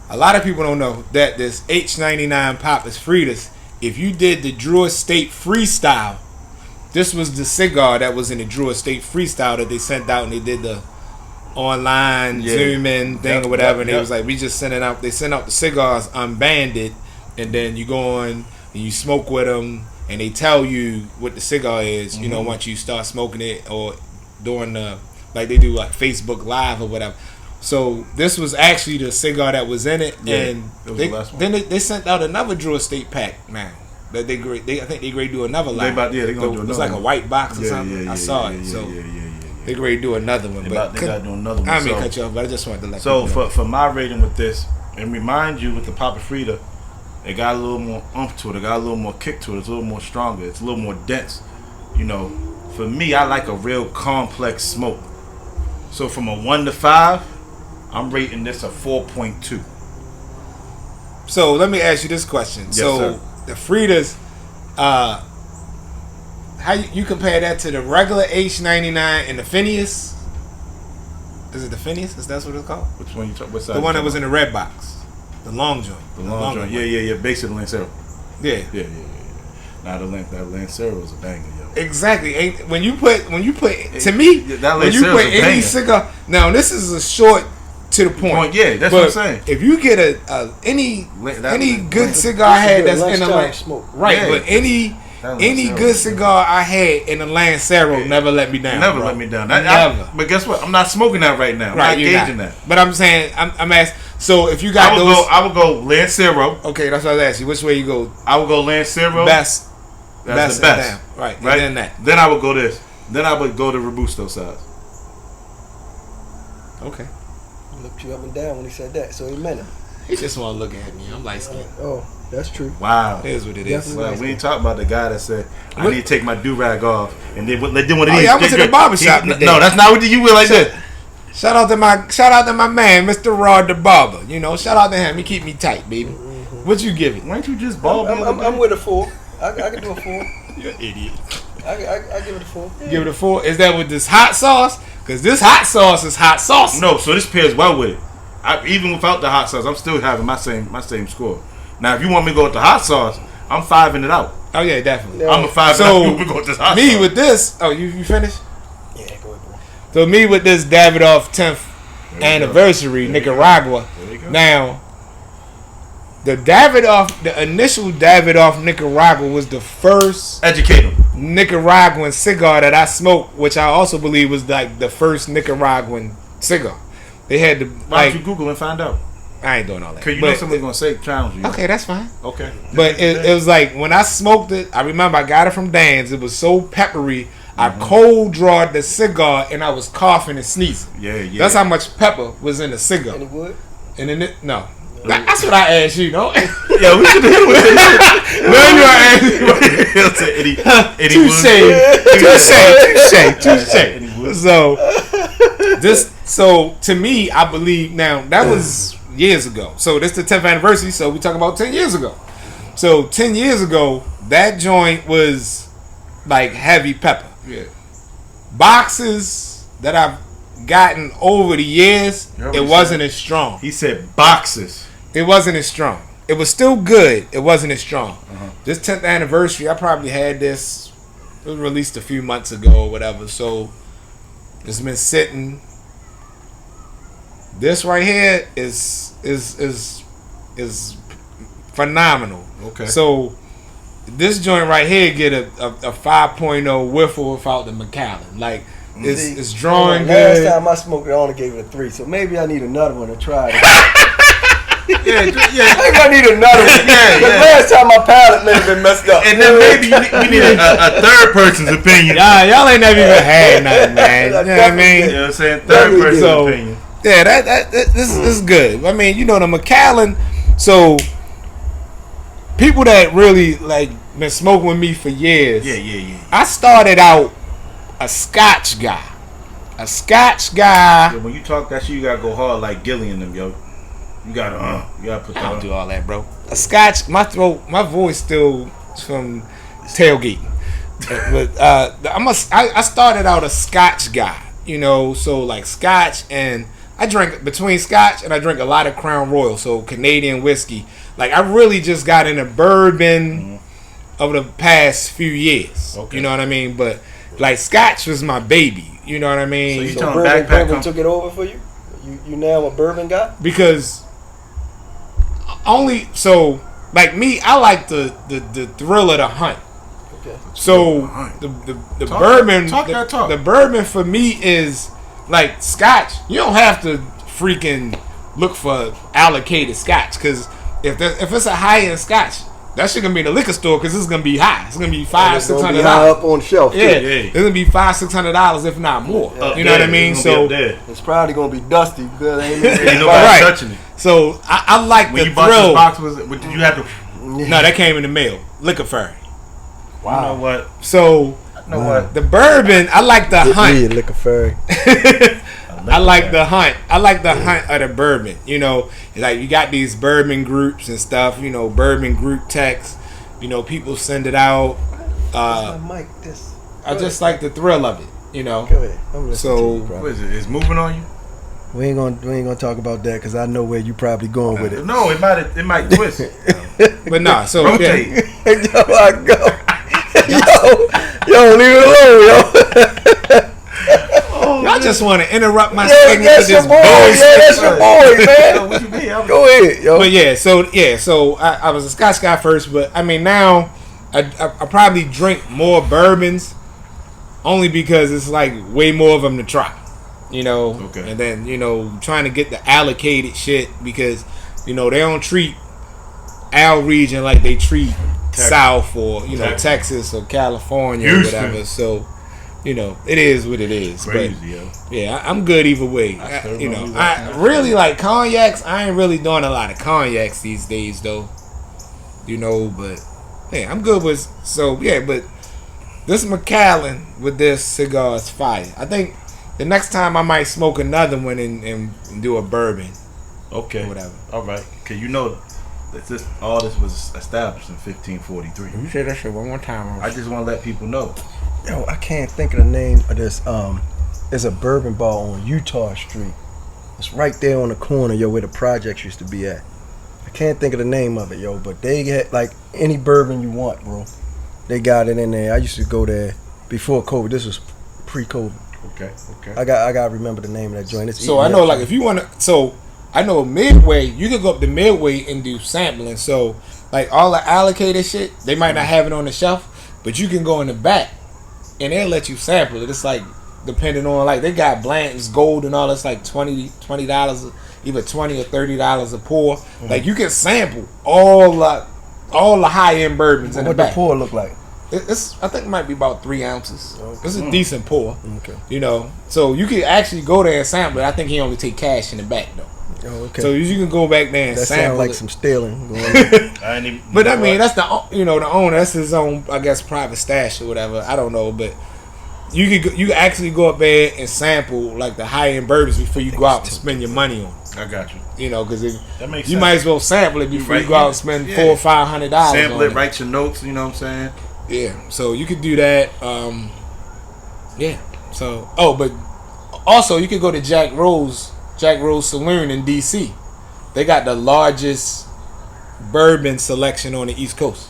a lot of people don't know that this H99 Pop is Fritas. If you did the Drew Estate Freestyle, this was the cigar that was in the Drew Estate Freestyle that they sent out, and they did the online Zoom in thing or whatever. And they was like, we just sending out. They sent out the cigars unbanded, and then you go on and you smoke with them, and they tell you what the cigar is. You know, once you start smoking it or during the like they do like Facebook Live or whatever. So this was actually the cigar that was in it, and it was they, the last one. then they sent out another Drew Estate pack now. That I think they great do another line. They gonna do It's another like a one. white box or Yeah, something. yeah, I saw yeah, it. yeah, So yeah. they great do another one. They But got to do another one. I mean So- cut you off, but I just wanted to let So people know. for my rating with this, and remind you with the Papa Frida, it got a little more oomph to it. It got a little more kick to it. It's a little more stronger. It's a little more dense. You know, for me, I like a real complex smoke. So from a 1 to 5, I'm rating this a 4.2. So let me ask you this question. Yes, So sir. the Fritas, how you compare that to the regular H99 and the Phineas? Is it the Phineas? Is that what it's called? Which one you talk? What side? The one you that was talking in the red box, the long joint. about? The long joint. Yeah. Basically, Lancero. Yeah. Yeah. Now that Lancero was a banger, yo. Exactly. When you put to me, Yeah, that when you Lancero's put a any banger. cigar. Now this is a short to the point. Yeah, that's But what I'm saying. If you get any That- good cigar I had That's a that's good in the lunchtime smoke. right, Yeah. but any Lancero good was cigar I had in the Lancero never let me down. Never bro. let me down. Never. But guess what? I'm not smoking that right now. I'm Right, not you're gauging not. that. But I'm saying I'm asking. So if you got those, I would go Lancero. okay, that's what I was asking. Which way you go? I would go Lancero. Best, That's the and best. down. Right, Right. and then that. Then I would go this. Then I would go to Robusto size. Okay. He looked you up and down when he said that, so he meant it. He just want to look at me. I'm light skinned. Oh, that's true. Wow. It is what it is. Definitely. Well, we ain't talking about the guy that said I What? need to take my do rag off and then what they do one of Oh, these. yeah, I went to the barber shop today. No, that's not what you will like that. Shout out to my man, Mr. Rod the barber. You know, shout out to him. He keep me tight, baby. What you give it? Why don't you just ball me? I'm with a 4. I can do a 4. You're an idiot. I give it a 4. Yeah. Give it a 4. Is that with this hot sauce? Because this hot sauce is hot sauce. No, so this pairs well with it. Even without the hot sauce, I'm still having my same score. Now, if you want me to go with the hot sauce, I'm 5-ing it out. Oh yeah, definitely. Yeah. I'm a 5. So we go with this hot me sauce. with this. Oh, you finished? Yeah, go ahead, bro. So me with this Davidoff 10th There you anniversary, go. There you Nicaragua. There you go. Now, the initial Davidoff Nicaragua was the first. Educate them. Nicaraguan cigar that I smoked, which I also believe was like the first Nicaraguan cigar. They had the Why don't you Google and find out? I ain't doing all that. Cause you know somebody's gonna say challenge you. Okay, that's fine. Okay. But it was like when I smoked it, I remember I got it from Dan's. It was so peppery. I cold drawed the cigar and I was coughing and sneezing. Yeah. That's how much pepper was in the cigar. Any wood? And then no. That's what I asked you, no? Yeah, we should hit with it. No, you asked Touche. So to me, I believe now that was years ago. So this the 10th anniversary. So we talking about 10 years ago. So 10 years ago, that joint was like heavy pepper. Yeah. Boxes that I've gotten over the years, it wasn't as strong. He said boxes. It wasn't as strong. It was still good. It wasn't as strong. This 10th anniversary, I probably had this. It was released a few months ago or whatever. So it's been sitting. This right here is phenomenal. Okay. So this joint right here get a 5.0 whiffle without the Macallan. Like it's drawing good. Last time I smoked it, I only gave it a 3. So maybe I need another one to try it. Yeah. Maybe I need another one. Because last time my palate may have been messed up. And then maybe we need a third person's opinion. Y'all ain't never even had nothing, man. You know what I mean? You know what I'm saying? Third person's opinion. Yeah, this is good. I mean, you know the Macallan. So people that really like been smoking with me for years. Yeah. I started out a Scotch guy. Yeah, when you talk that shit, you gotta go hard like Gilly and them, yo. You gotta put that I don't on. do all that, bro. A Scotch, my voice still from tailgating. But I started out a Scotch guy, you know, so like Scotch, and I drink between Scotch and I drink a lot of Crown Royal, so Canadian whiskey. Like I really just got into bourbon over the past few years. Okay. You know what I mean? But like Scotch was my baby. You know what I mean? So you So telling bourbon took it over for you? You now a bourbon guy? Because only so like me, I like the thrill of the hunt. Okay. So the bourbon the bourbon for me is like Scotch. You don't have to freaking look for allocated Scotch, because if it's a high end Scotch, that shit gonna be in the liquor store because it's gonna be high. It's gonna be $500-$600 up on the shelf. Yeah, it's gonna be $500-$600 if not more. You know what I mean? So it's probably gonna be dusty because ain't nobody touching it. So I like when the you bought thrill. this box, did you have to? No, that came in the mail. Liquor Fairy. Wow. You know what? So the bourbon, I like the hunt. Liquor Fairy. I like the hunt. I like the hunt of the bourbon. You know, like you got these bourbon groups and stuff. You know, bourbon group text. You know, people send it out. I just like the thrill of it. You know. Go ahead. So what is it? Is moving on you? We ain't gonna talk about that because I know where you probably going with it. No, it might twist. But nah. So rotate. Yo, I go. Yo, leave it alone, yo. Y'all just want to interrupt my segment with this bullshit. That's your boy, man. What you mean? Go ahead, yo. But so I was a Scotch guy first, but I mean now I probably drink more bourbons only because it's like way more of them to try, you know. Okay. And then trying to get the allocated shit because they don't treat our region like they treat South or Texas or California Houston. or whatever. So. It is what it is. Crazy, but yo. Yeah, I'm good either way. I really like cognacs. I ain't really doing a lot of cognacs these days, though. But yeah, I'm good with. So yeah, but this Macallan with this cigar is fire. I think the next time I might smoke another one and do a bourbon. Okay. Or whatever. All right. Cause all this was established in 1543. You say that shit one more time. I just want to let people know. Yo, I can't think of the name of this. There's a bourbon bar on Utah Street. It's right there on the corner, yo, where the projects used to be at. I can't think of the name of it, yo, but they get like any bourbon you want, bro. They got it in there. I used to go there before COVID. This was pre-COVID. Okay. I got to remember the name of that joint. So I know, like, if you want to, so I know Midway, you could go up to Midway and do sampling. So like all the allocated shit, they might not have it on the shelf. But you can go in the back, and they'll let you sample it. It's like depending on like they got Blanton's Gold and all. That's like $20, either $20 or $30 a pour. Like you can sample all the high end bourbons in the What back. the pour look like? It's I think it might be about 3 ounces. Okay. It's a decent pour. Okay. You know, so you can actually go there and sample it. I think he only take cash in the back though. Oh, okay. So you can go back there and That sample sounds like it. some stealing. I ain't even, But I mean, that's the owner. That's his own, I guess, private stash or whatever. I don't know, but you can actually go up there and sample like the high end bourbons before you go out and spend your money on it. I got you. You know, because That makes you sense. might as well sample it before you go out and spend Yeah. $400 or $500. Sample on it, write your notes. You know what I'm saying? Yeah, so you could do that. Yeah. So, but also you could go to Jack Rose Saloon in DC. They got the largest bourbon selection on the East Coast.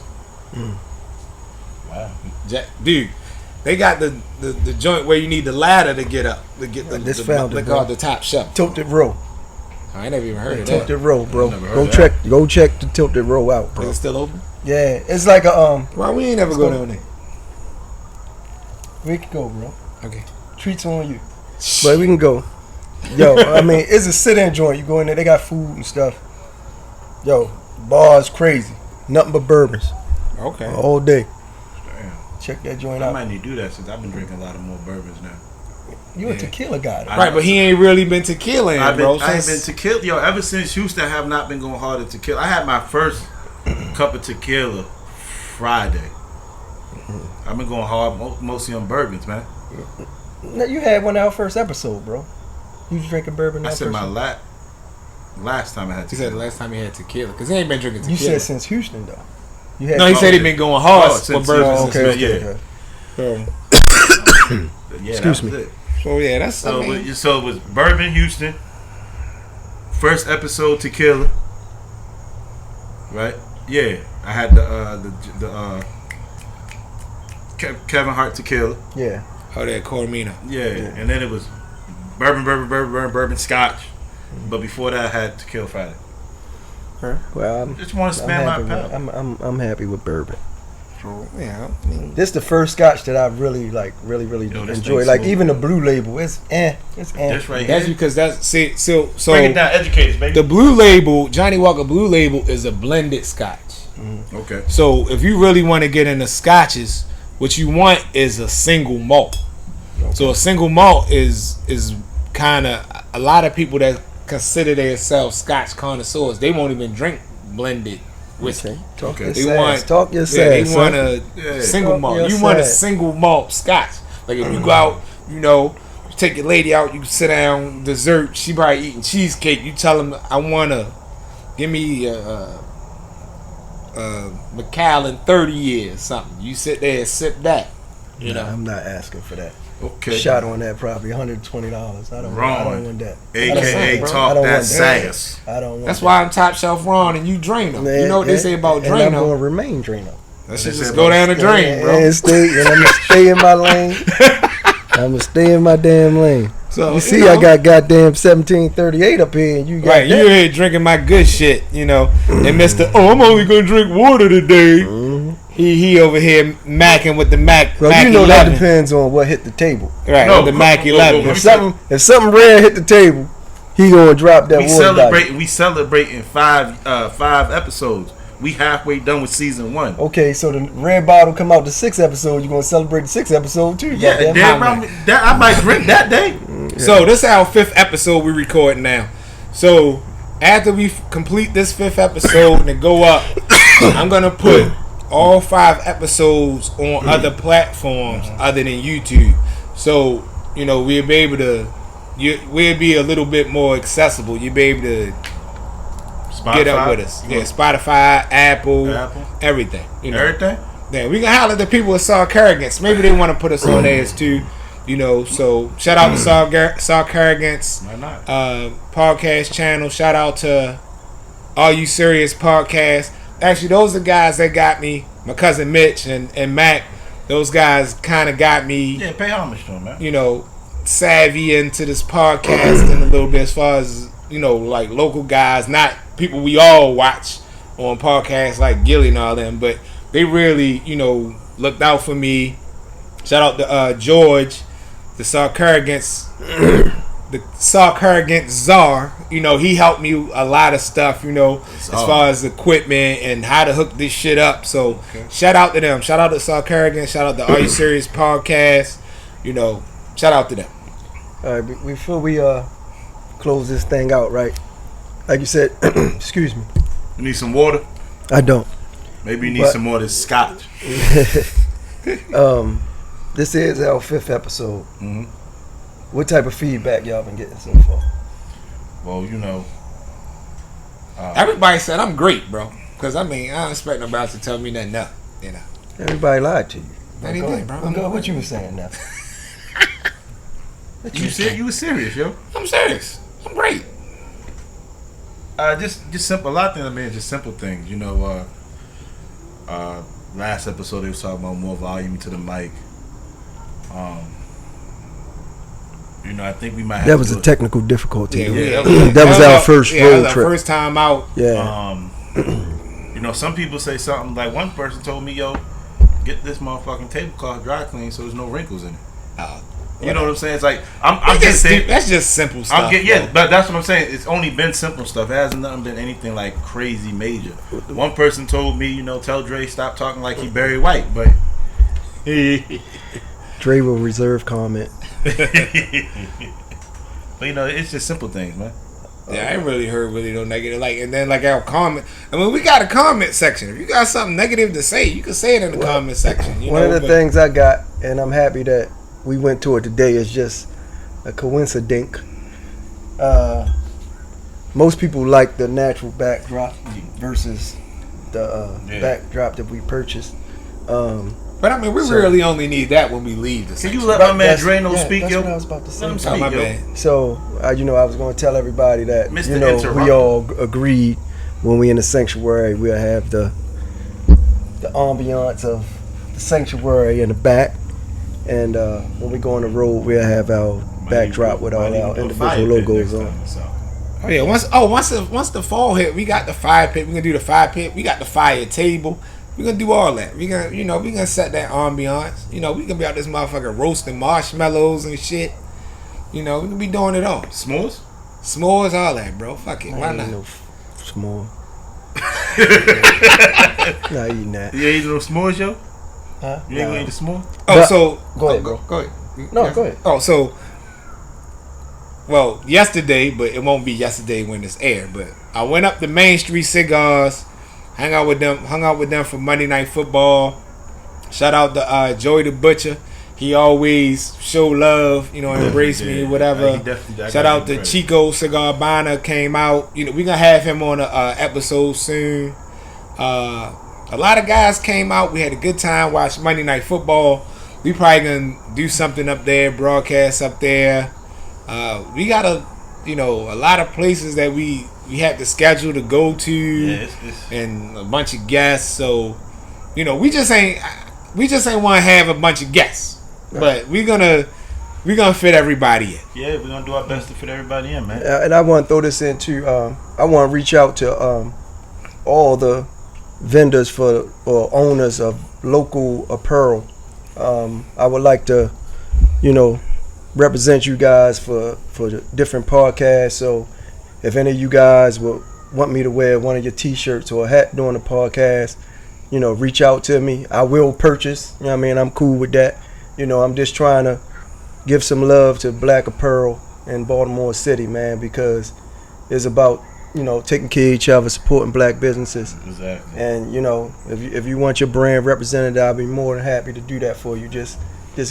Wow. Dude, they got the joint where you need the ladder to get up to get Just found it, they bro. call it the top shelf. Tilted Row. I ain't never even heard of that. Tilted Row, bro. Never heard Go of check. Go check the Tilted Row out, Is bro. it still open? Yeah, it's like a Why we ain't never go down there? We can go, bro. Okay. Treats on you. But we can go. Yo, I mean, it's a sit-in joint. You go in there, they got food and stuff. Yo, bar is crazy. Nothing but bourbons Okay. all day. Damn. Check that joint I out. might need to do that since I've been drinking a lot of more bourbons now. You a tequila guy, though. Right, but he ain't really been tequila in, I bro. ain't been tequila. Yo, ever since Houston, I have not been going hard at tequila. I had my first cup of tequila Friday. I've been going hard mostly on bourbons, man. No, you had one our first episode, bro. You was drinking bourbon. I that said first my one? last time I had He said the tequila. last time he had tequila because he ain't been drinking You tequila. said since Houston, though. You had No, he said he been going hard Oh, for since- bourbon. oh, since okay. then. yeah. Yeah, Excuse that was me. it. So yeah, that's So, I mean, so it was bourbon Houston. First episode tequila. Right? Yeah, I had the Kevin Hart tequila. Yeah. oh that Cormina. Yeah, and then it was bourbon, scotch. But before that, I had tequila Friday. Well, I'm Just want to spend my palate. I'm happy with bourbon. So yeah, I mean, This the first scotch that I really really Yo, this enjoy. thing's Like smooth. even the blue label, it's This right that's here. because that's so Break it down, educate us, baby. the blue label, Johnny Walker Blue Label is a blended scotch. Okay. So if you really want to get into scotches, what you want is a single malt. So a single malt is kind of a lot of people that consider themselves scotch connoisseurs. They won't even drink blended whiskey. Okay. Talk Okay. your They sass. want Talk your they sass, want son. a single Talk malt. your You want a sass. single malt scotch. Like if you go out, you take your lady out, you sit down, dessert. She probably eating cheesecake. You tell them, I wanna give me Macallan 30 years something. You sit there and sip that. You know. I'm not asking for that. Okay. Shot on that probably $120. I don't want that. AKA bro. I talk don't that want that. sass. I don't want That's that. why I'm top shelf Ron and you Drano. Man, You know what they say about and I'm Drano? gonna remain Drano. That should They just say go about- down the drain, bro. And I'm gonna stay in my lane. I'm gonna stay in my damn lane. So You see, I got goddamn 1738 up here, and you got right, you that. here drinking my good shit, and Mr. Oh, I'm only gonna drink water today. He over here macking with the Mac. Well, Mac you know that 11. depends on what hit the table. Right, No, with the Mac whoa, 11. whoa, whoa. If something rare hit the table, he gonna drop that water. diet. We celebrating five episodes. We halfway done with season 1. Okay, so the red bottle come out the 6th episode. You gonna celebrate the 6th episode too? Yeah, goddamn. damn right. That I might drink that day. So this is our 5th episode we recording now. So after we complete this 5th episode and it go up, I'm gonna put all 5 episodes on other platforms other than YouTube. So we'll be able to, we'll be a little bit more accessible. You'll be able to get up with us. Yeah, Spotify, Apple, everything. Everything. Yeah, we can holler at the people with Saw Carragance. Maybe they want to put us on theirs too. So shout out to Saw Carragance Why not? podcast channel. Shout out to All You Serious Podcast. Actually, those are the guys that got me. My cousin Mitch and Mac. Those guys kind of got me. Yeah, pay homage to him, man. Savvy into this podcasting a little bit as far as like local guys, not people we all watch on podcasts like Gilly and all them, but they really looked out for me. Shout out to George, the Sarkargant Czar. You know, he helped me a lot of stuff, you know, as far as equipment and how to hook this shit up. So shout out to them. Shout out to Sarkargant. Shout out to Are You Serious Podcast. You know, shout out to them. All right, before we close this thing out, right? Like you said, excuse me. You need some water? I don't. Maybe you need some more of this scotch. This is our 5th episode. Mm-hmm. What type of feedback y'all been getting so far? Well, you know, everybody said I'm great, bro. Because I mean, I don't expect nobody to tell me nothing up, you know. Everybody lied to you. They did, bro. What you was saying now? you were serious, yo. I'm serious. I'm great. Just simple. A lot of things. I mean, just simple things. You know, last episode they was talking about more volume to the mic. You know, I think we might have that was a technical difficulty. Yeah, that was our first road trip. First time out. Yeah. You know, some people say something like one person told me, "Yo, get this motherfucking tablecloth dry clean so there's no wrinkles in it." You know what I'm saying? It's like I'm just saying that's just simple stuff. But that's what I'm saying. It's only been simple stuff. It hasn't nothing been anything like crazy major. One person told me, you know, tell Dre stop talking like he Barry White, but Dre will reserve comment. But you know, it's just simple things, man. Yeah, I ain't really heard no negative. Like, and then like our comment. I mean, we got a comment section. If you got something negative to say, you can say it in the comment section. One of the things I got, and I'm happy that we went to it today, is just a coincidence. Most people like the natural backdrop versus the backdrop that we purchased. But I mean, we really only need that when we leave. Can you let my man Drano speak, that's yo? what I was about to say. Let him speak, yo. So, you know, I was going to tell everybody that, Mr. you know, Interrupter. we all agreed when we in the sanctuary, we'll have the ambiance of the sanctuary in the back. And when we go on the road, we'll have our backdrop with all our individual logos on. Oh yeah, once the fall hit, we got the fire pit. We gonna do the fire pit. We got the fire table. We gonna do all that. We gonna set that ambiance. You know, we gonna be out this motherfucker roasting marshmallows and shit. You know, we gonna be doing it all. S'mores, all that, bro. Fuck it, why not? No s'more. Not eating that. You ain't eating no s'mores, yo? Huh? You ain't gonna eat the s'more? Go ahead, bro. Go ahead. No, go ahead. Oh, so, well, yesterday, but it won't be yesterday when it's aired. But I went up to Main Street Cigars, hung out with them for Monday Night Football. Shout out to Joey the Butcher. He always show love, you know, embrace me, whatever. Shout out to Chico Cigar Bana, came out. You know, we gonna have him on a episode soon. A lot of guys came out. We had a good time. Watched Monday Night Football. We probably gonna do something up there, broadcast up there. We got a lot of places that we had to schedule to go to, and a bunch of guests. So, you know, we just ain't want to have a bunch of guests, but we gonna fit everybody in. Yeah, we're gonna do our best to fit everybody in, man. And I want to throw this into. I want to reach out to all the vendors or owners of local apparel. I would like to, you know, represent you guys for the different podcasts. So if any of you guys would want me to wear one of your t-shirts or a hat during the podcast, you know, reach out to me. I will purchase. You know what I mean? I'm cool with that. You know, I'm just trying to give some love to black apparel in Baltimore City, man, because it's about, you know, taking care of each other, supporting black businesses. Exactly. And, you know, if you want your brand represented, I'll be more than happy to do that for you. Just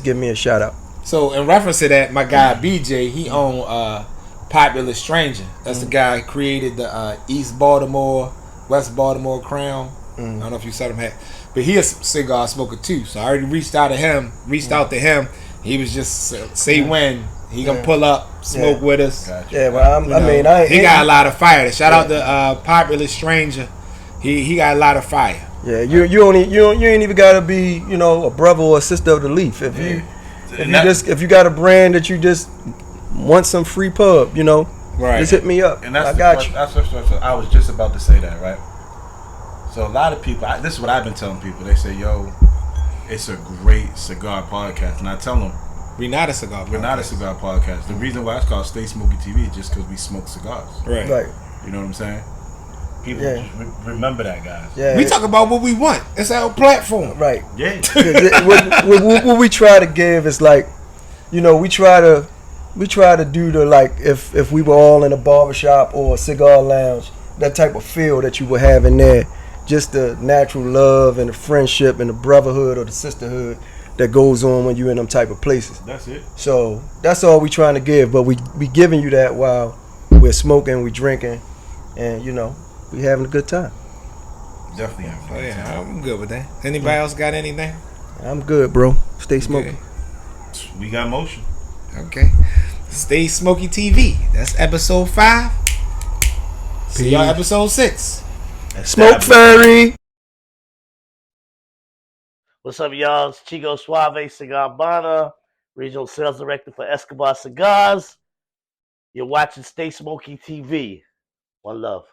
give me a shout out. So in reference to that, my guy BJ, he owned Popular Stranger. That's the guy who created the East Baltimore, West Baltimore Crown. I don't know if you saw him hat, but he a cigar smoker too. So I already reached out to him. He was just say when he gonna pull up, smoke with us. Gotcha. Yeah, well, he got a lot of fire. Shout out to Popular Stranger. He got a lot of fire. Yeah, you ain't even gotta be, you know, a brother or a sister of the leaf. If you got a brand that you just want some free pub, you know, just hit me up. And that's I got you. I was just about to say that, right? So a lot of people, this is what I've been telling people. They say, yo, it's a great cigar podcast, and I tell them We're not a cigar podcast. we're not a cigar podcast. The reason why it's called Stay Smoky TV is just because we smoke cigars. Right. Right. You know what I'm saying? People Yeah. just remember that, guys. Yeah. We talk about what we want. It's our platform. Right. Yeah. what we try to give is like, you know, we try to do the, like, if we were all in a barbershop or a cigar lounge, that type of feel that you would have in there, just the natural love and the friendship and the brotherhood or the sisterhood that goes on when you're in them type of places. That's it. So that's all we trying to give, but we giving you that while we're smoking, we drinking, and you know, we having a good time. Definitely. Oh yeah, I'm good with that. Anybody else got anything? I'm good, bro. Stay smoking. We got motion. Okay. Stay Smoky TV. That's episode 5. See y'all episode 6. Smoke Fairy. What's up, y'all? It's Chico Suave, Cigar Bana, Regional Sales Director for Escobar Cigars. You're watching Stay Smoky TV. One love.